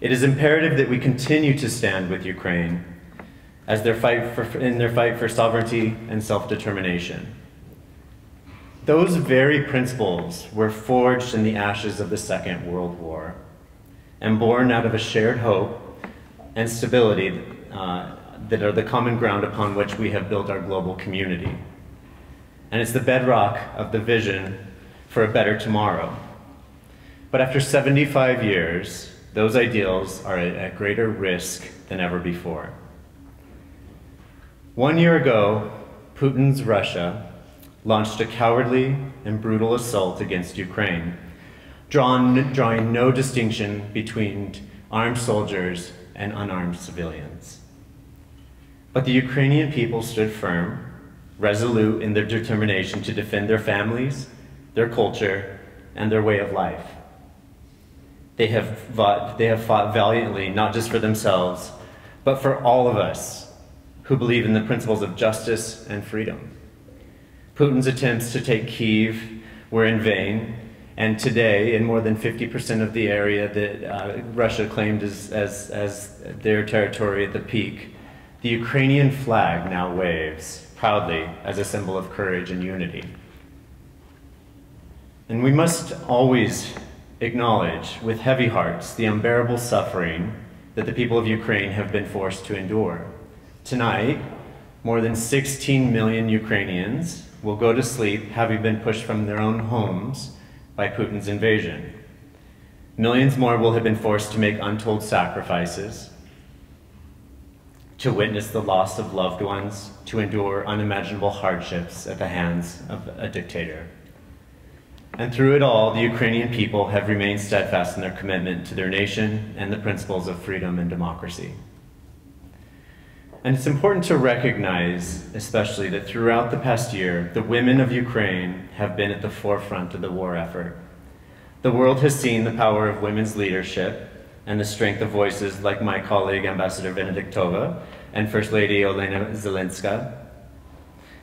It is imperative that we continue to stand with Ukraine as in their fight for sovereignty and self-determination. Those very principles were forged in the ashes of the Second World War and born out of a shared hope and stability that are the common ground upon which we have built our global community. And it's the bedrock of the vision for a better tomorrow. But after 75 years, those ideals are at greater risk than ever before. 1 year ago, Putin's Russia launched a cowardly and brutal assault against Ukraine, drawing no distinction between armed soldiers and unarmed civilians. But the Ukrainian people stood firm, resolute in their determination to defend their families, their culture, and their way of life. They have fought valiantly, not just for themselves, but for all of us who believe in the principles of justice and freedom. Putin's attempts to take Kyiv were in vain, and today, in more than 50% of the area that Russia claimed as their territory at the peak, the Ukrainian flag now waves proudly as a symbol of courage and unity. And we must always acknowledge with heavy hearts the unbearable suffering that the people of Ukraine have been forced to endure. Tonight, more than 16 million Ukrainians will go to sleep having been pushed from their own homes by Putin's invasion. Millions more will have been forced to make untold sacrifices, to witness the loss of loved ones, to endure unimaginable hardships at the hands of a dictator. And through it all, the Ukrainian people have remained steadfast in their commitment to their nation and the principles of freedom and democracy. And it's important to recognize, especially, that throughout the past year, the women of Ukraine have been at the forefront of the war effort. The world has seen the power of women's leadership and the strength of voices like my colleague, Ambassador Venediktova, and First Lady Olena Zelenska.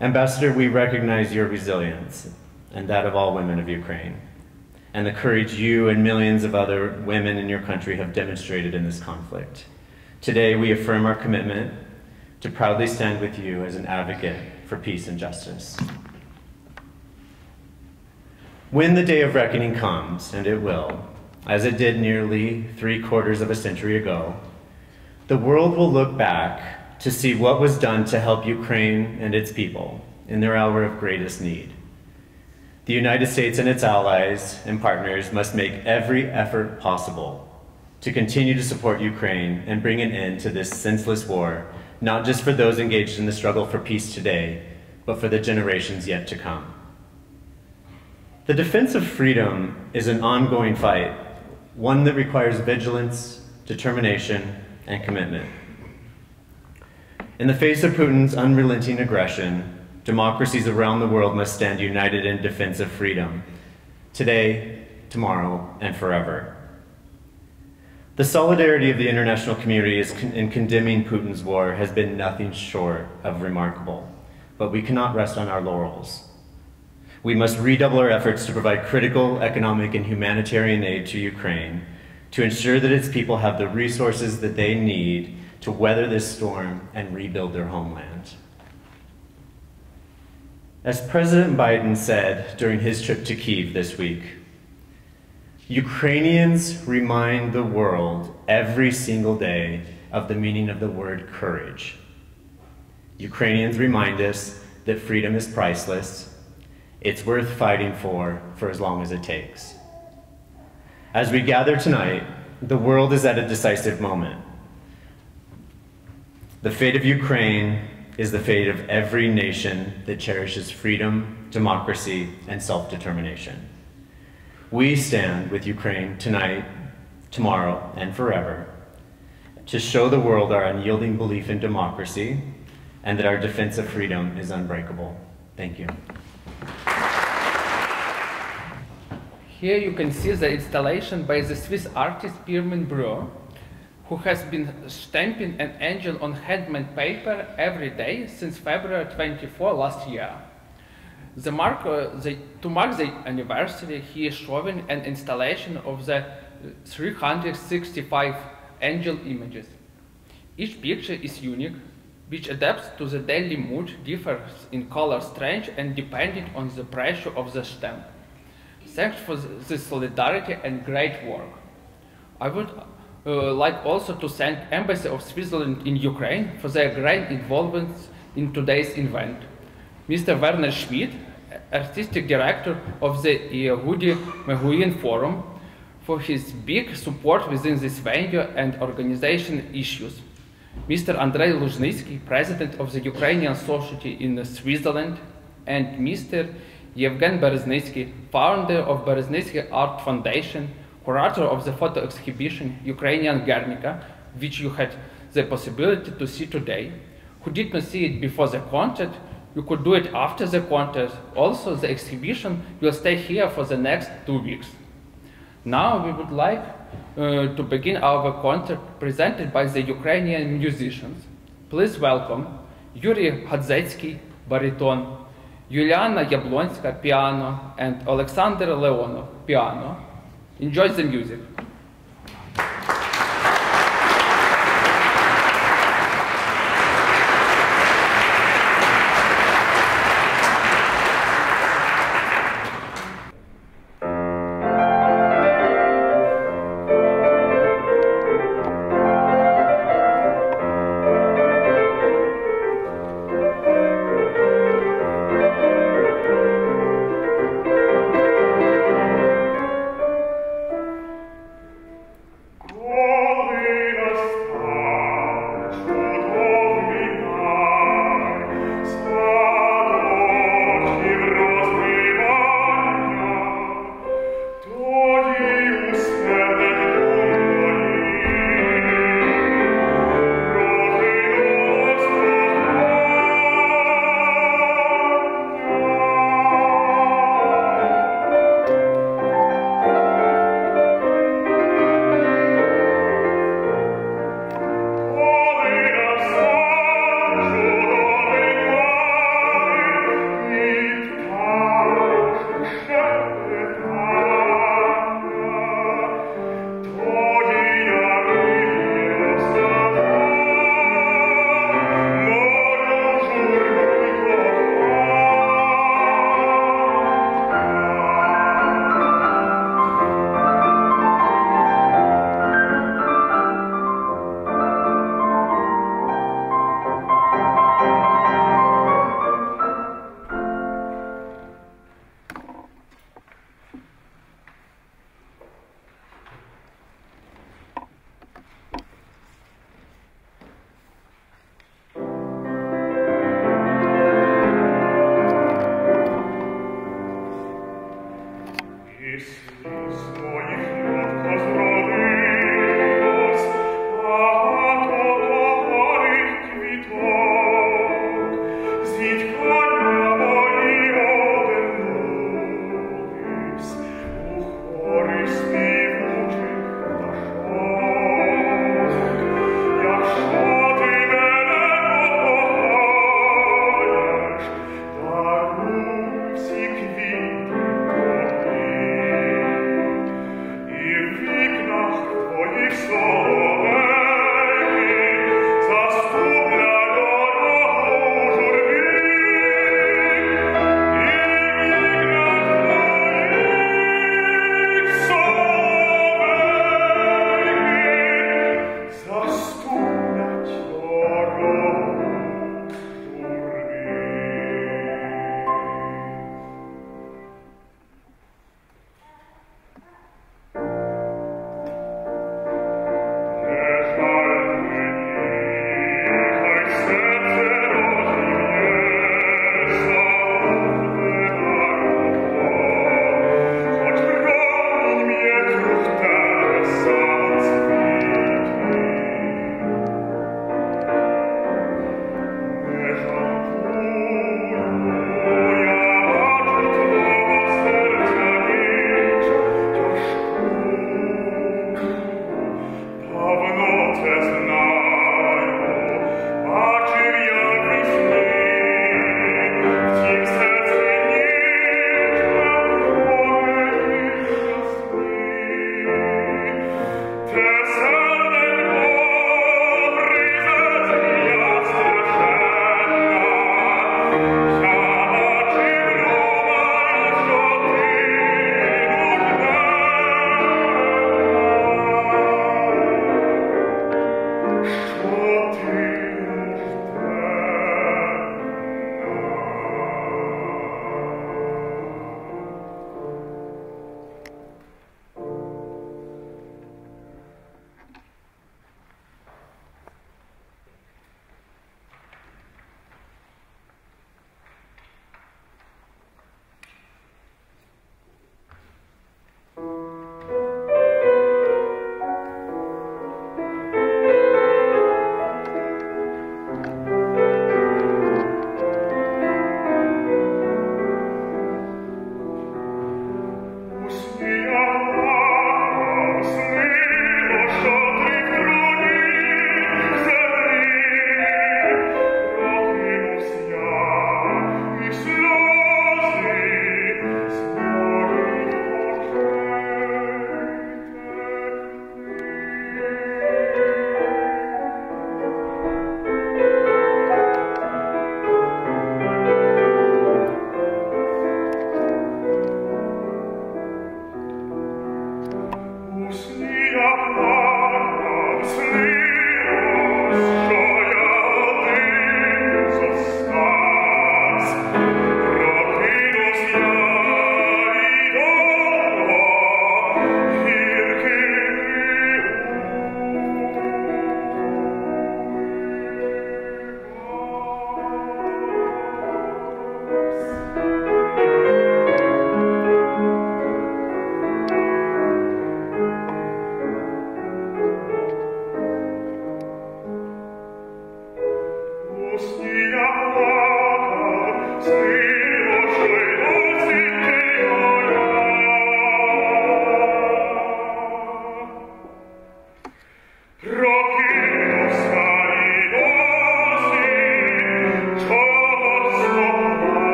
Ambassador, we recognize your resilience and that of all women of Ukraine, and the courage you and millions of other women in your country have demonstrated in this conflict. Today, we affirm our commitment to proudly stand with you as an advocate for peace and justice. When the day of reckoning comes, and it will, as it did nearly 3/4 of a century ago, the world will look back to see what was done to help Ukraine and its people in their hour of greatest need. The United States and its allies and partners must make every effort possible to continue to support Ukraine and bring an end to this senseless war, not just for those engaged in the struggle for peace today, but for the generations yet to come. The defense of freedom is an ongoing fight, one that requires vigilance, determination, and commitment. In the face of Putin's unrelenting aggression, democracies around the world must stand united in defense of freedom, today, tomorrow, and forever. The solidarity of the international community in condemning Putin's war has been nothing short of remarkable, but we cannot rest on our laurels. We must redouble our efforts to provide critical economic and humanitarian aid to Ukraine to ensure that its people have the resources that they need to weather this storm and rebuild their homeland. As President Biden said during his trip to Kyiv this week, Ukrainians remind the world every single day of the meaning of the word courage. Ukrainians remind us that freedom is priceless. It's worth fighting for as long as it takes. As we gather tonight, the world is at a decisive moment. The fate of Ukraine is the fate of every nation that cherishes freedom, democracy, and self-determination. We stand with Ukraine tonight, tomorrow, and forever to show the world our unyielding belief in democracy and that our defense of freedom is unbreakable. Thank you. Here you can see the installation by the Swiss artist Pirmin Breuer, who has been stamping an angel on handmade paper every day since February 24 last year. To mark the anniversary, he is showing an installation of the 365 angel images. Each picture is unique, which adapts to the daily mood, differs in color, strength, and depending on the pressure of the stamp. Thanks for the solidarity and great work. I would like also to thank Embassy of Switzerland in Ukraine for their great involvement in today's event. Mr. Werner Schmidt, Artistic Director of the Yehudi Mehuin Forum, for his big support within this venue and organization issues. Mr. Andrei Luzhnitsky, President of the Ukrainian Society in Switzerland, and Mr. Yevgen Berezhnitsky, founder of Berezhnitsky Art Foundation, curator of the photo exhibition Ukrainian Guernica, which you had the possibility to see today. Who did not see it before the concert, you could do it after the concert. Also, the exhibition will stay here for the next 2 weeks. Now we would like to begin our concert presented by the Ukrainian musicians. Please welcome Yuri Hadzetsky, baritone, Yuliana Yablonska, piano, and Alexander Leonov, piano. Enjoy the music.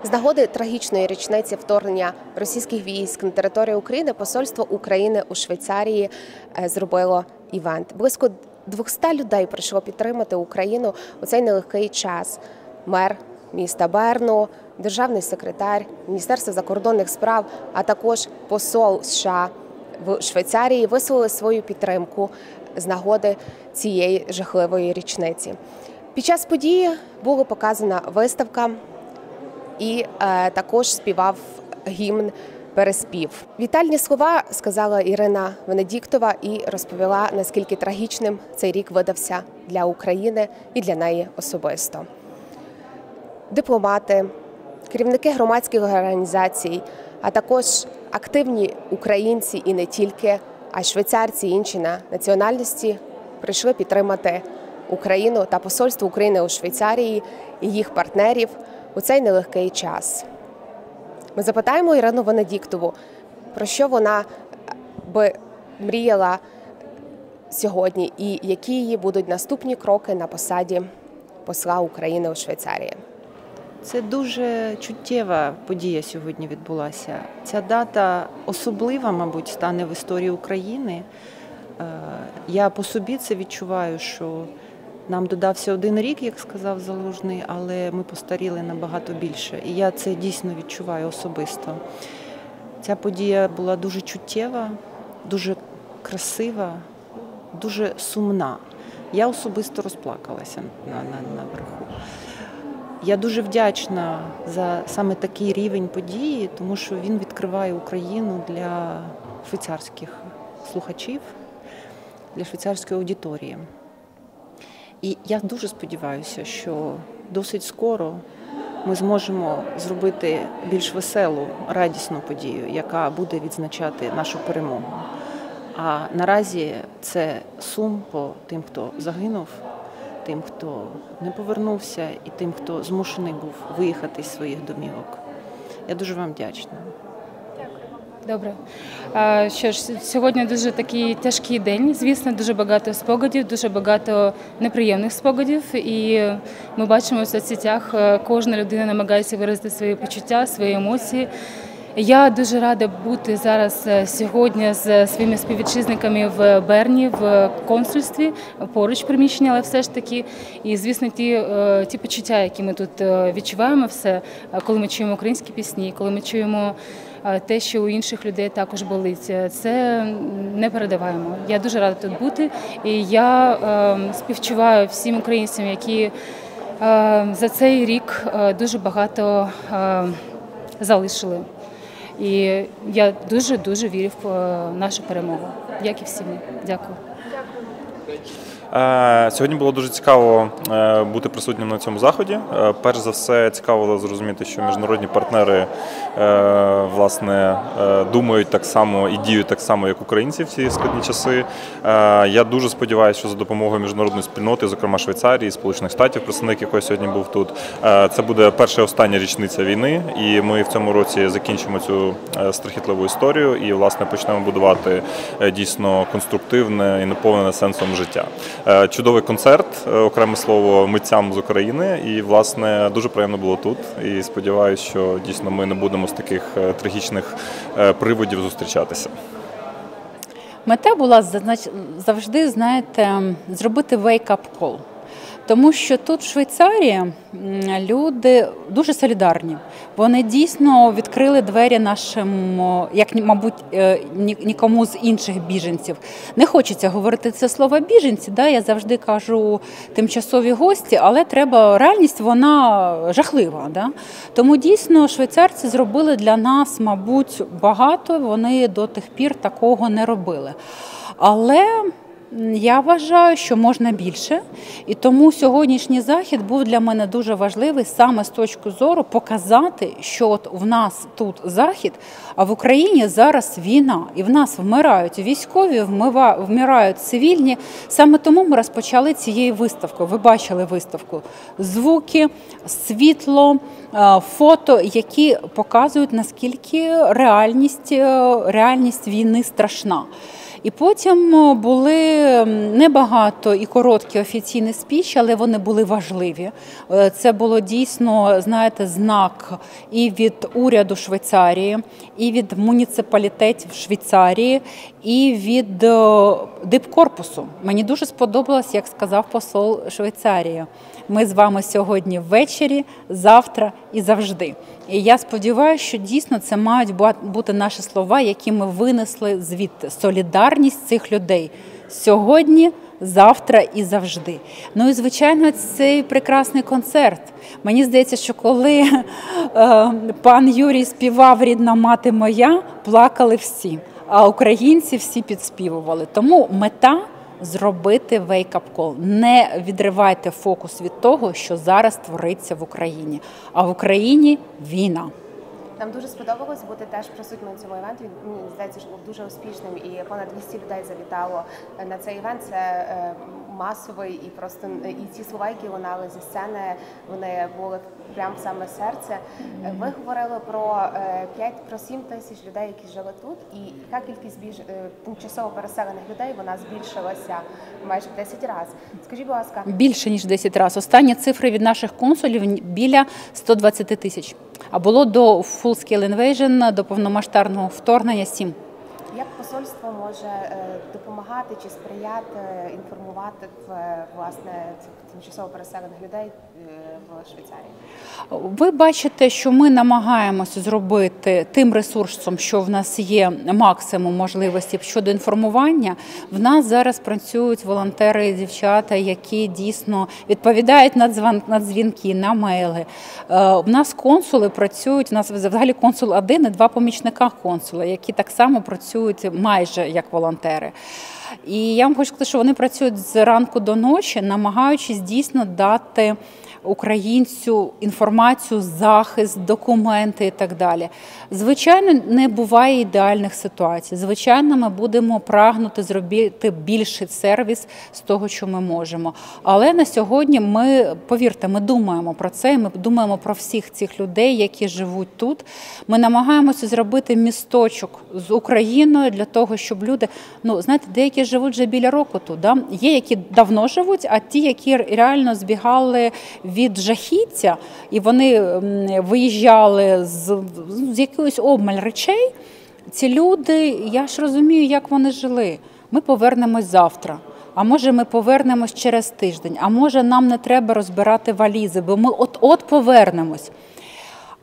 З нагоди трагічної річниці вторгнення російських військ на територію України посольство України у Швейцарії зробило івент. Близько 200 людей прийшло підтримати Україну у цей нелегкий час. Мер міста Берну, державний секретар, Міністерство закордонних справ, а також посол США в Швейцарії висловили свою підтримку з нагоди цієї жахливої річниці. Під час події була показана виставка і також співав гімн переспів. Вітальні слова сказала Ірина Венедіктова і розповіла, наскільки трагічним цей рік видався для України і для неї особисто. Дипломати, керівники громадських організацій, а також активні українці і не тільки, а й швейцарці і інші національності прийшли підтримати Україну та посольство України у Швейцарії і їх партнерів у цей нелегкий час. Ми запитаємо Ірину Венедіктову, про що вона би мріяла сьогодні і які її будуть наступні кроки на посаді посла України у Швейцарії. Це дуже чуттєва подія сьогодні відбулася. Ця дата особлива, мабуть, стане в історії України. Я по собі це відчуваю, що нам додався 1 рік, як сказав Залужний, але ми постаріли набагато більше. І я це дійсно відчуваю особисто. Ця подія була дуже чуттєва, дуже красива, дуже сумна. Я особисто розплакалася наверху. Я дуже вдячна за саме такий рівень події, тому що він відкриває Україну для швейцарських слухачів, для швейцарської аудиторії. І я дуже сподіваюся, що досить скоро ми зможемо зробити більш веселу, радісну подію, яка буде відзначати нашу перемогу. А наразі це сум по тим, хто загинув, тим, хто не повернувся, і тим, хто змушений був виїхати з своїх домівок. Я дуже вам вдячна. Добре. Що ж, сьогодні дуже такий тяжкий день. Звісно, дуже багато спогадів, дуже багато неприємних спогадів. І ми бачимо в соцсетях, кожна людина намагається виразити свої почуття, свої емоції. Я дуже рада бути зараз сьогодні з своїми співвітчизниками в Берні, в консульстві, поруч приміщення, але все ж таки. І, звісно, ті почуття, які ми тут відчуваємо, все, коли ми чуємо українські пісні, коли ми чуємо те, що у інших людей також болить, це не передаваємо. Я дуже рада тут бути, і я співчуваю всім українцям, які за цей рік дуже багато залишили. І я дуже вірю в нашу перемогу, як і всі ми. Дякую. Сьогодні було дуже цікаво бути присутнім на цьому заході. Перш за все, цікаво зрозуміти, що міжнародні партнери власне думають так само і діють так само, як українці в ці складні часи. Я дуже сподіваюся, що за допомогою міжнародної спільноти, зокрема Швейцарії, Сполучених Штатів, представник якої сьогодні був тут, це буде перша і остання річниця війни, і ми в цьому році закінчимо цю страхітливу історію і, власне, почнемо будувати дійсно конструктивне і наповнене сенсом життя. Чудовий концерт, окреме слово, митцям з України, і, власне, дуже приємно було тут, і сподіваюся, що дійсно ми не будемо з таких трагічних приводів зустрічатися. Мета була завжди, знаєте, зробити wake-up call. Тому що тут в Швейцарії люди дуже солідарні. Вони дійсно відкрили двері нашим, як, мабуть, нікому з інших біженців. Не хочеться говорити це слово біженці, да? Я завжди кажу тимчасові гості, але реальність, вона жахлива. Да? Тому дійсно швейцарці зробили для нас, мабуть, багато, вони до тих пір такого не робили. Але я вважаю, що можна більше, і тому сьогоднішній захід був для мене дуже важливий саме з точки зору показати, що от в нас тут захід, а в Україні зараз війна, і в нас вмирають військові, вмирають цивільні. Саме тому ми розпочали цією виставкою. Ви бачили виставку. Звуки, світло, фото, які показують, наскільки реальність війни страшна. І потім були небагато і короткі офіційні спічі, але вони були важливі. Це було дійсно, знаєте, знак і від уряду Швейцарії, і від муніципалітетів Швейцарії, і від дипкорпусу. Мені дуже сподобалось, як сказав посол Швейцарії. Ми з вами сьогодні ввечері, завтра і завжди. І я сподіваюся, що дійсно це мають бути наші слова, які ми винесли звідти. Солідарність цих людей сьогодні, завтра і завжди. Ну і, звичайно, цей прекрасний концерт. Мені здається, що коли пан Юрій співав «Рідна мати моя», плакали всі, а українці всі підспівували. Тому мета – зробити wake-up call. Не відривайте фокус від того, що зараз твориться в Україні. А в Україні війна. Нам дуже сподобалось бути теж присутніми на цьому івенті. Мені здається, що був дуже успішним, і понад 200 людей завітало на цей івент. Це масовий, і просто і ці слова, які лунали зі сцени, вони були прямо в саме серце. Ви говорили про 7 тисяч людей, які жили тут, і яка кількість тимчасово переселених людей, вона збільшилася майже в 10 разів. Скажіть, будь ласка. Більше, ніж 10 разів. Останні цифри від наших консулів біля 120 тисяч. А було до full-scale invasion, до повномасштабного вторгнення 7. Як посольство може допомагати чи сприяти, інформувати власне тимчасово переселених людей в Швейцарії? Ви бачите, що ми намагаємося зробити тим ресурсом, що в нас є максимум можливості щодо інформування. В нас зараз працюють волонтери і дівчата, які дійсно відповідають на дзвінки, на мейли. У нас консули працюють, у нас взагалі консул один і 2 помічника консула, які так само працюють майже як волонтери. І я вам хочу сказати, що вони працюють з ранку до ночі, намагаючись дійсно дати українцю інформацію, захист, документи і так далі. Звичайно, не буває ідеальних ситуацій. Звичайно, ми будемо прагнути зробити більший сервіс з того, що ми можемо. Але на сьогодні ми, повірте, ми думаємо про це, ми думаємо про всіх цих людей, які живуть тут. Ми намагаємося зробити місточок з Україною для того, щоб люди, знаєте, деякі живуть вже біля року тут. Да? Є, які давно живуть, а ті, які реально збігали від жахіття, і вони виїжджали з якоїсь обмаль речей, ці люди, я ж розумію, як вони жили. Ми повернемось завтра, а може ми повернемось через тиждень, а може нам не треба розбирати валізи, бо ми от-от повернемось.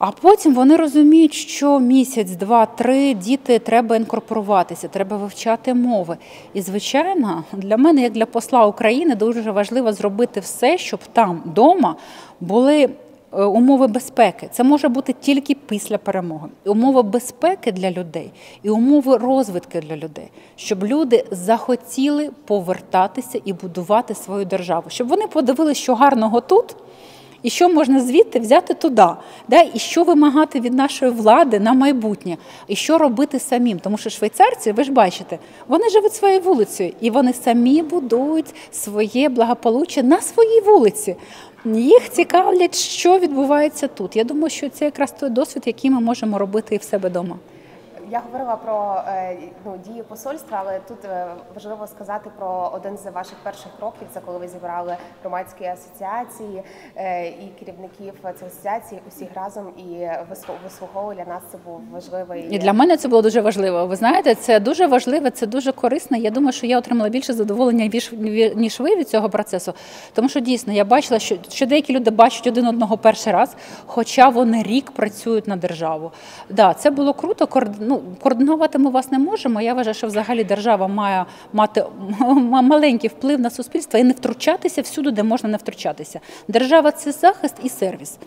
А потім вони розуміють, що місяць, два, три діти треба інкорпоруватися, треба вивчати мови. І, звичайно, для мене, як для посла України, дуже важливо зробити все, щоб там, вдома, були умови безпеки. Це може бути тільки після перемоги. Умови безпеки для людей і умови розвитку для людей. Щоб люди захотіли повертатися і будувати свою державу. Щоб вони подивилися, що гарного тут, і що можна звідти взяти туди, і що вимагати від нашої влади на майбутнє, і що робити самим. Тому що швейцарці, ви ж бачите, вони живуть своєю вулицею, і вони самі будують своє благополуччя на своїй вулиці. Їх цікавлять, що відбувається тут. Я думаю, що це якраз той досвід, який ми можемо робити і в себе вдома. Я говорила про дії посольства, але тут важливо сказати про один з ваших перших кроків. Це коли ви зібрали громадські асоціації і керівників цих асоціацій усіх разом і вислуховували. Для нас це був важливий. І для мене це було дуже важливо. Ви знаєте, це дуже важливо, це дуже корисно. Я думаю, що я отримала більше задоволення, ніж ви від цього процесу. Тому що дійсно я бачила, що деякі люди бачать один одного перший раз, хоча вони рік працюють на державу. Да, це було круто. Координувати ми вас не можемо. Я вважаю, що взагалі держава має мати маленький вплив на суспільство і не втручатися всюди, де можна не втручатися. Держава – це захист і сервіс.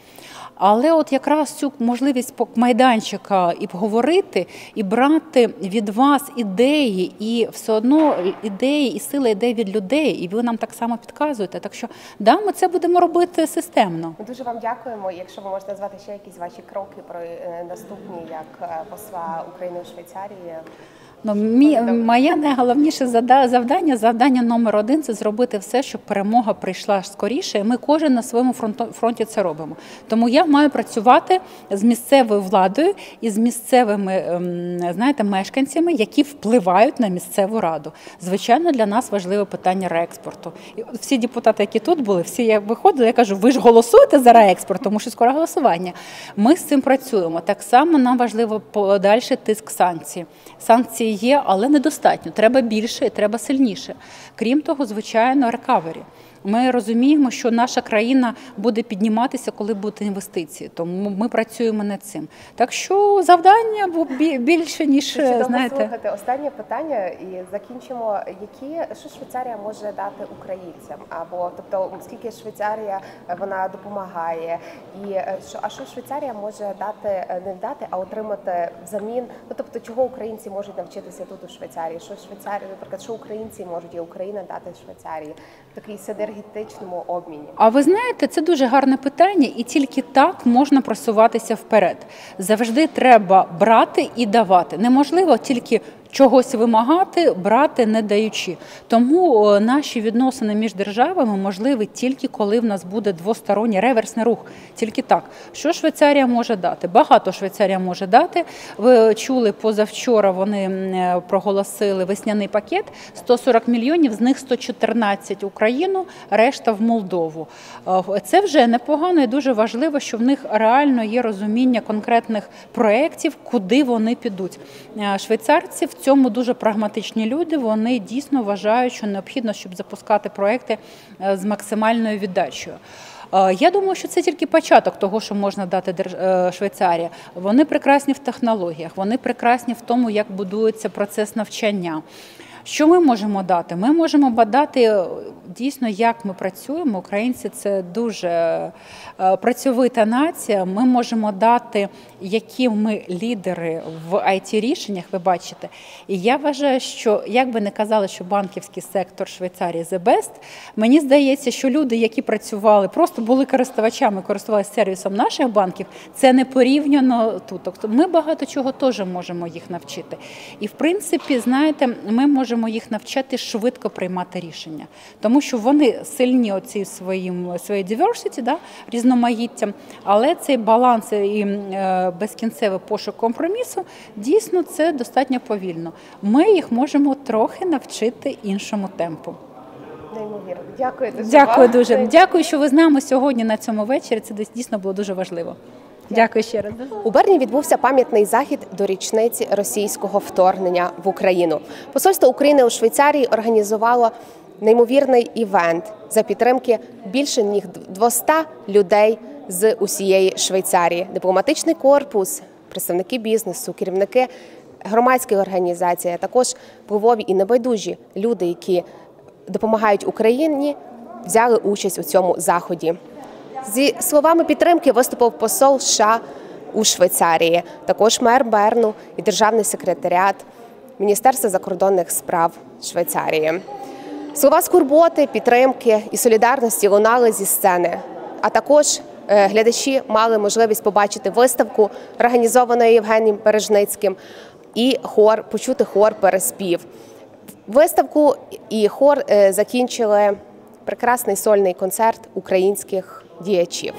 Але от якраз цю можливість майданчика і поговорити, і брати від вас ідеї, і все одно ідеї і сила йде від людей, і ви нам так само підказуєте. Так що, да, ми це будемо робити системно. Ми дуже вам дякуємо. Якщо ви можете назвати ще якісь ваші кроки про наступні, як посла України у Швейцарії. Моє найголовніше завдання номер один – це зробити все, щоб перемога прийшла скоріше, і ми кожен на своєму фронті це робимо. Тому я маю працювати з місцевою владою і з місцевими, мешканцями, які впливають на місцеву раду. Звичайно, для нас важливе питання реекспорту. І всі депутати, які тут були, всі виходили, я кажу, ви ж голосуєте за реекспорт, тому що скоро голосування. Ми з цим працюємо. Так само нам важливо подальший тиск санкцій. Санкції є, але недостатньо. Треба більше і треба сильніше. Крім того, звичайно, рекавері. Ми розуміємо, що наша країна буде підніматися, коли будуть інвестиції. Тому ми працюємо над цим. Так що завдання більше, ніж, знаєте. Слухайте, останнє питання і закінчимо. Що Швейцарія може дати українцям? Тобто, скільки Швейцарія вона допомагає? А що Швейцарія може не дати, а отримати взамін? Тобто, чого українці можуть навчитися тут у Швейцарії? Що українці можуть і Україна дати Швейцарії? Такий енергетичному обміні? А ви знаєте, це дуже гарне питання, і тільки так можна просуватися вперед. Завжди треба брати і давати. Неможливо тільки чогось вимагати, брати, не даючи. Тому наші відносини між державами можливі тільки коли в нас буде двосторонній реверсний рух. Тільки так. Що Швейцарія може дати? Багато Швейцарія може дати. Ви чули, позавчора вони проголосили весняний пакет. 140 мільйонів, з них 114 – Україну, решта в Молдову. Це вже непогано і дуже важливо, що в них реально є розуміння конкретних проєктів, куди вони підуть. Швейцарці в цьому дуже прагматичні люди, вони дійсно вважають, що необхідно, щоб запускати проекти з максимальною віддачею. Я думаю, що це тільки початок того, що можна дати Швейцарії. Вони прекрасні в технологіях, вони прекрасні в тому, як будується процес навчання. Що ми можемо дати? Ми можемо дати дійсно, як ми працюємо, українці – це дуже працьовита нація, ми можемо дати, які ми лідери в IT-рішеннях, ви бачите. І я вважаю, що, як би не казали, що банківський сектор Швейцарії the best, мені здається, що люди, які працювали, просто були користувачами, користувалися сервісом наших банків, це не порівняно тут. Тобто ми багато чого теж можемо їх навчити. І, в принципі, знаєте, ми можемо їх навчати швидко приймати рішення. Тому що вони сильні оці своєю diversity, да, різноманіттям, але цей баланс і безкінцевий пошук компромісу, дійсно, це достатньо повільно. Ми їх можемо трохи навчити іншому темпу. Неймовірно. Дякую дуже. Дякую дуже. Дякую, що ви з нами сьогодні на цьому вечорі. Це дійсно було дуже важливо. Дякую ще раз. У Берні відбувся пам'ятний захід до річниці російського вторгнення в Україну. Посольство України у Швейцарії організувало неймовірний івент за підтримки більше ніж 200 людей з усієї Швейцарії. Дипломатичний корпус, представники бізнесу, керівники громадських організацій, а також впливові і небайдужі люди, які допомагають Україні, взяли участь у цьому заході. Зі словами підтримки виступив посол США у Швейцарії, також мер Берну і державний секретаріат Міністерства закордонних справ Швейцарії. Слова скорботи, підтримки і солідарності лунали зі сцени, а також глядачі мали можливість побачити виставку, організовану Євгенієм Бережницьким, і почути хор-переспів. Виставку і хор закінчили прекрасний сольний концерт українських діячів.